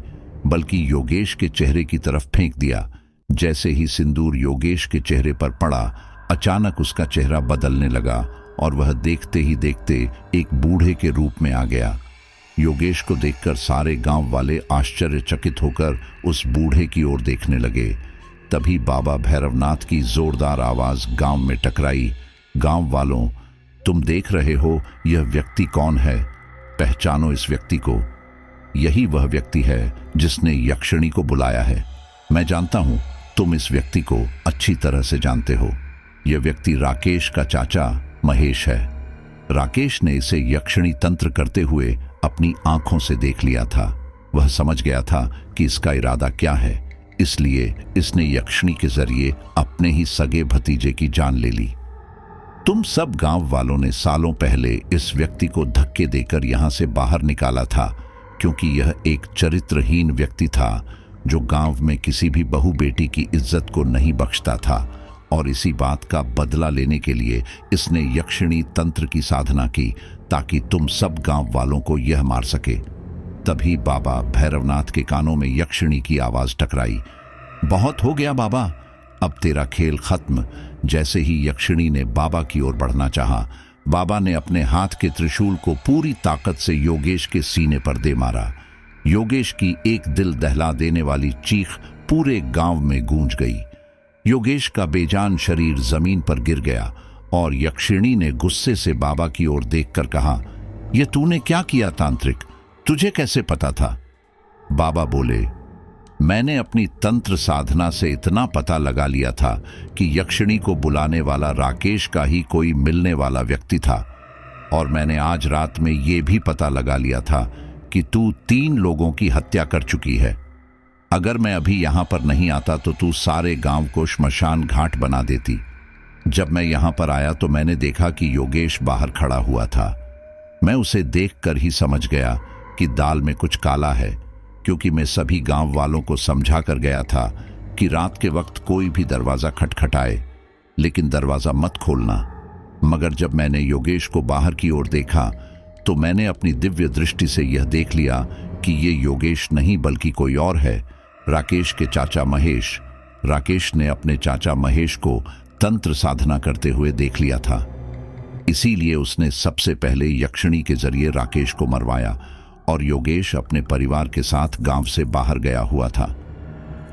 बल्कि योगेश के चेहरे की तरफ फेंक दिया। जैसे ही सिंदूर योगेश के चेहरे पर पड़ा, अचानक उसका चेहरा बदलने लगा और वह देखते ही देखते एक बूढ़े के रूप में आ गया। योगेश को देखकर सारे गांव वाले आश्चर्यचकित होकर उस बूढ़े की ओर देखने लगे। तभी बाबा भैरवनाथ की जोरदार आवाज गांव में टकराई, गांव वालों, तुम देख रहे हो यह व्यक्ति कौन है? पहचानो इस व्यक्ति को। यही वह व्यक्ति है जिसने यक्षिणी को बुलाया है। मैं जानता हूं तुम इस व्यक्ति को अच्छी तरह से जानते हो। यह व्यक्ति राकेश का चाचा महेश है। राकेश ने इसे यक्षिणी तंत्र करते हुए अपनी आंखों से देख लिया था। वह समझ गया था कि इसका इरादा क्या है, इसलिए इसने यक्षिणी के जरिए अपने ही सगे भतीजे की जान ले ली। तुम सब गांव वालों ने सालों पहले इस व्यक्ति को धक्के देकर यहां से बाहर निकाला था, क्योंकि यह एक चरित्रहीन व्यक्ति था जो गांव में किसी भी बहू बेटी की इज्जत को नहीं बख्शता था, और इसी बात का बदला लेने के लिए इसने यक्षिणी तंत्र की साधना की ताकि तुम सब गांव वालों को यह मार सके। तभी बाबा भैरवनाथ के कानों में यक्षिणी की आवाज टकराई, बहुत हो गया बाबा, अब तेरा खेल खत्म। जैसे ही यक्षिणी ने बाबा की ओर बढ़ना चाहा, बाबा ने अपने हाथ के त्रिशूल को पूरी ताकत से योगेश के सीने पर दे मारा। योगेश की एक दिल दहला देने वाली चीख पूरे गांव में गूंज गई। योगेश का बेजान शरीर जमीन पर गिर गया और यक्षिणी ने गुस्से से बाबा की ओर देखकर कहा, यह तूने क्या किया तांत्रिक? तुझे कैसे पता था? बाबा बोले, मैंने अपनी तंत्र साधना से इतना पता लगा लिया था कि यक्षिणी को बुलाने वाला राकेश का ही कोई मिलने वाला व्यक्ति था, और मैंने आज रात में ये भी पता लगा लिया था कि तू 3 लोगों की हत्या कर चुकी है। अगर मैं अभी यहां पर नहीं आता तो तू सारे गांव को श्मशान घाट बना देती। जब मैं यहां पर आया तो मैंने देखा कि योगेश बाहर खड़ा हुआ था। मैं उसे देखकर ही समझ गया कि दाल में कुछ काला है, क्योंकि मैं सभी गांव वालों को समझा कर गया था कि रात के वक्त कोई भी दरवाजा खटखटाए, लेकिन दरवाजा मत खोलना। मगर जब मैंने योगेश को बाहर की ओर देखा तो मैंने अपनी दिव्य दृष्टि से यह देख लिया कि ये योगेश नहीं बल्कि कोई और है, राकेश के चाचा महेश। राकेश ने अपने चाचा महेश को तंत्र साधना करते हुए देख लिया था, इसीलिए उसने सबसे पहले यक्षिणी के जरिए राकेश को मरवाया, और योगेश अपने परिवार के साथ गांव से बाहर गया हुआ था।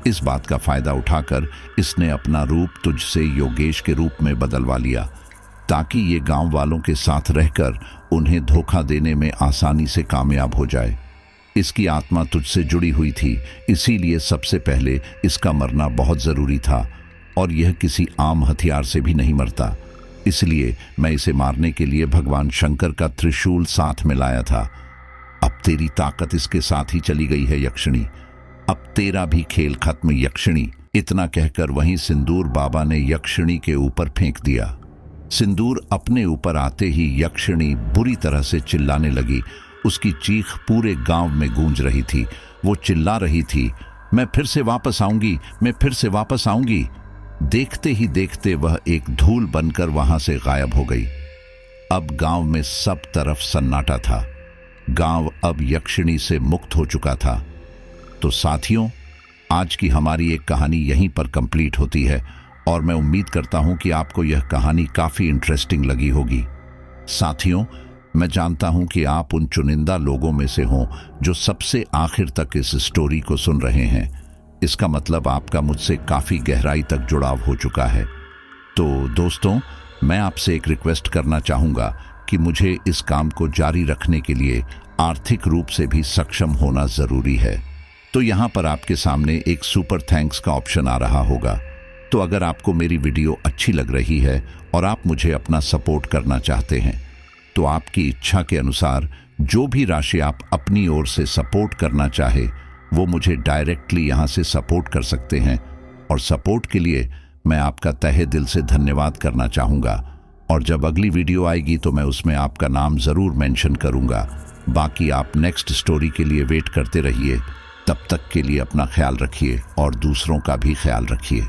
इस बात का फायदा उठाकर इसने अपना रूप तुझसे योगेश के रूप में बदलवा लिया, ताकि ये गांव वालों के साथ रहकर उन्हें धोखा देने में आसानी से कामयाब हो जाए। इसकी आत्मा तुझसे जुड़ी हुई थी, इसीलिए सबसे पहले इसका मरना बहुत जरूरी था, और यह किसी आम हथियार से भी नहीं मरता। इसलिए मैं इसे मारने के लिए भगवान शंकर का त्रिशूल साथ में लाया था। अब तेरी ताकत इसके साथ ही चली गई है यक्षिणी, अब तेरा भी खेल खत्म यक्षिणी। इतना कहकर वहीं सिंदूर बाबा ने यक्षिणी के ऊपर फेंक दिया। सिंदूर अपने ऊपर आते ही यक्षिणी बुरी तरह से चिल्लाने लगी। उसकी चीख पूरे गांव में गूंज रही थी। वो चिल्ला रही थी, मैं फिर से वापस आऊंगी, मैं फिर से वापस आऊंगी। देखते ही देखते वह एक धूल बनकर वहां से गायब हो गई। अब गांव में सब तरफ सन्नाटा था। गांव अब यक्षिणी से मुक्त हो चुका था। तो साथियों, आज की हमारी एक कहानी यहीं पर कंप्लीट होती है, और मैं उम्मीद करता हूं कि आपको यह कहानी काफ़ी इंटरेस्टिंग लगी होगी। साथियों, मैं जानता हूं कि आप उन चुनिंदा लोगों में से हों जो सबसे आखिर तक इस स्टोरी को सुन रहे हैं। इसका मतलब आपका मुझसे काफ़ी गहराई तक जुड़ाव हो चुका है। तो दोस्तों, मैं आपसे एक रिक्वेस्ट करना चाहूँगा कि मुझे इस काम को जारी रखने के लिए आर्थिक रूप से भी सक्षम होना ज़रूरी है। तो यहाँ पर आपके सामने एक सुपर थैंक्स का ऑप्शन आ रहा होगा। तो अगर आपको मेरी वीडियो अच्छी लग रही है और आप मुझे अपना सपोर्ट करना चाहते हैं, तो आपकी इच्छा के अनुसार जो भी राशि आप अपनी ओर से सपोर्ट करना चाहे वो मुझे डायरेक्टली यहाँ से सपोर्ट कर सकते हैं। और सपोर्ट के लिए मैं आपका तहे दिल से धन्यवाद करना चाहूँगा। और जब अगली वीडियो आएगी तो मैं उसमें आपका नाम ज़रूर मेंशन करूँगा। बाकी आप नेक्स्ट स्टोरी के लिए वेट करते रहिए। तब तक के लिए अपना ख्याल रखिए और दूसरों का भी ख्याल रखिए।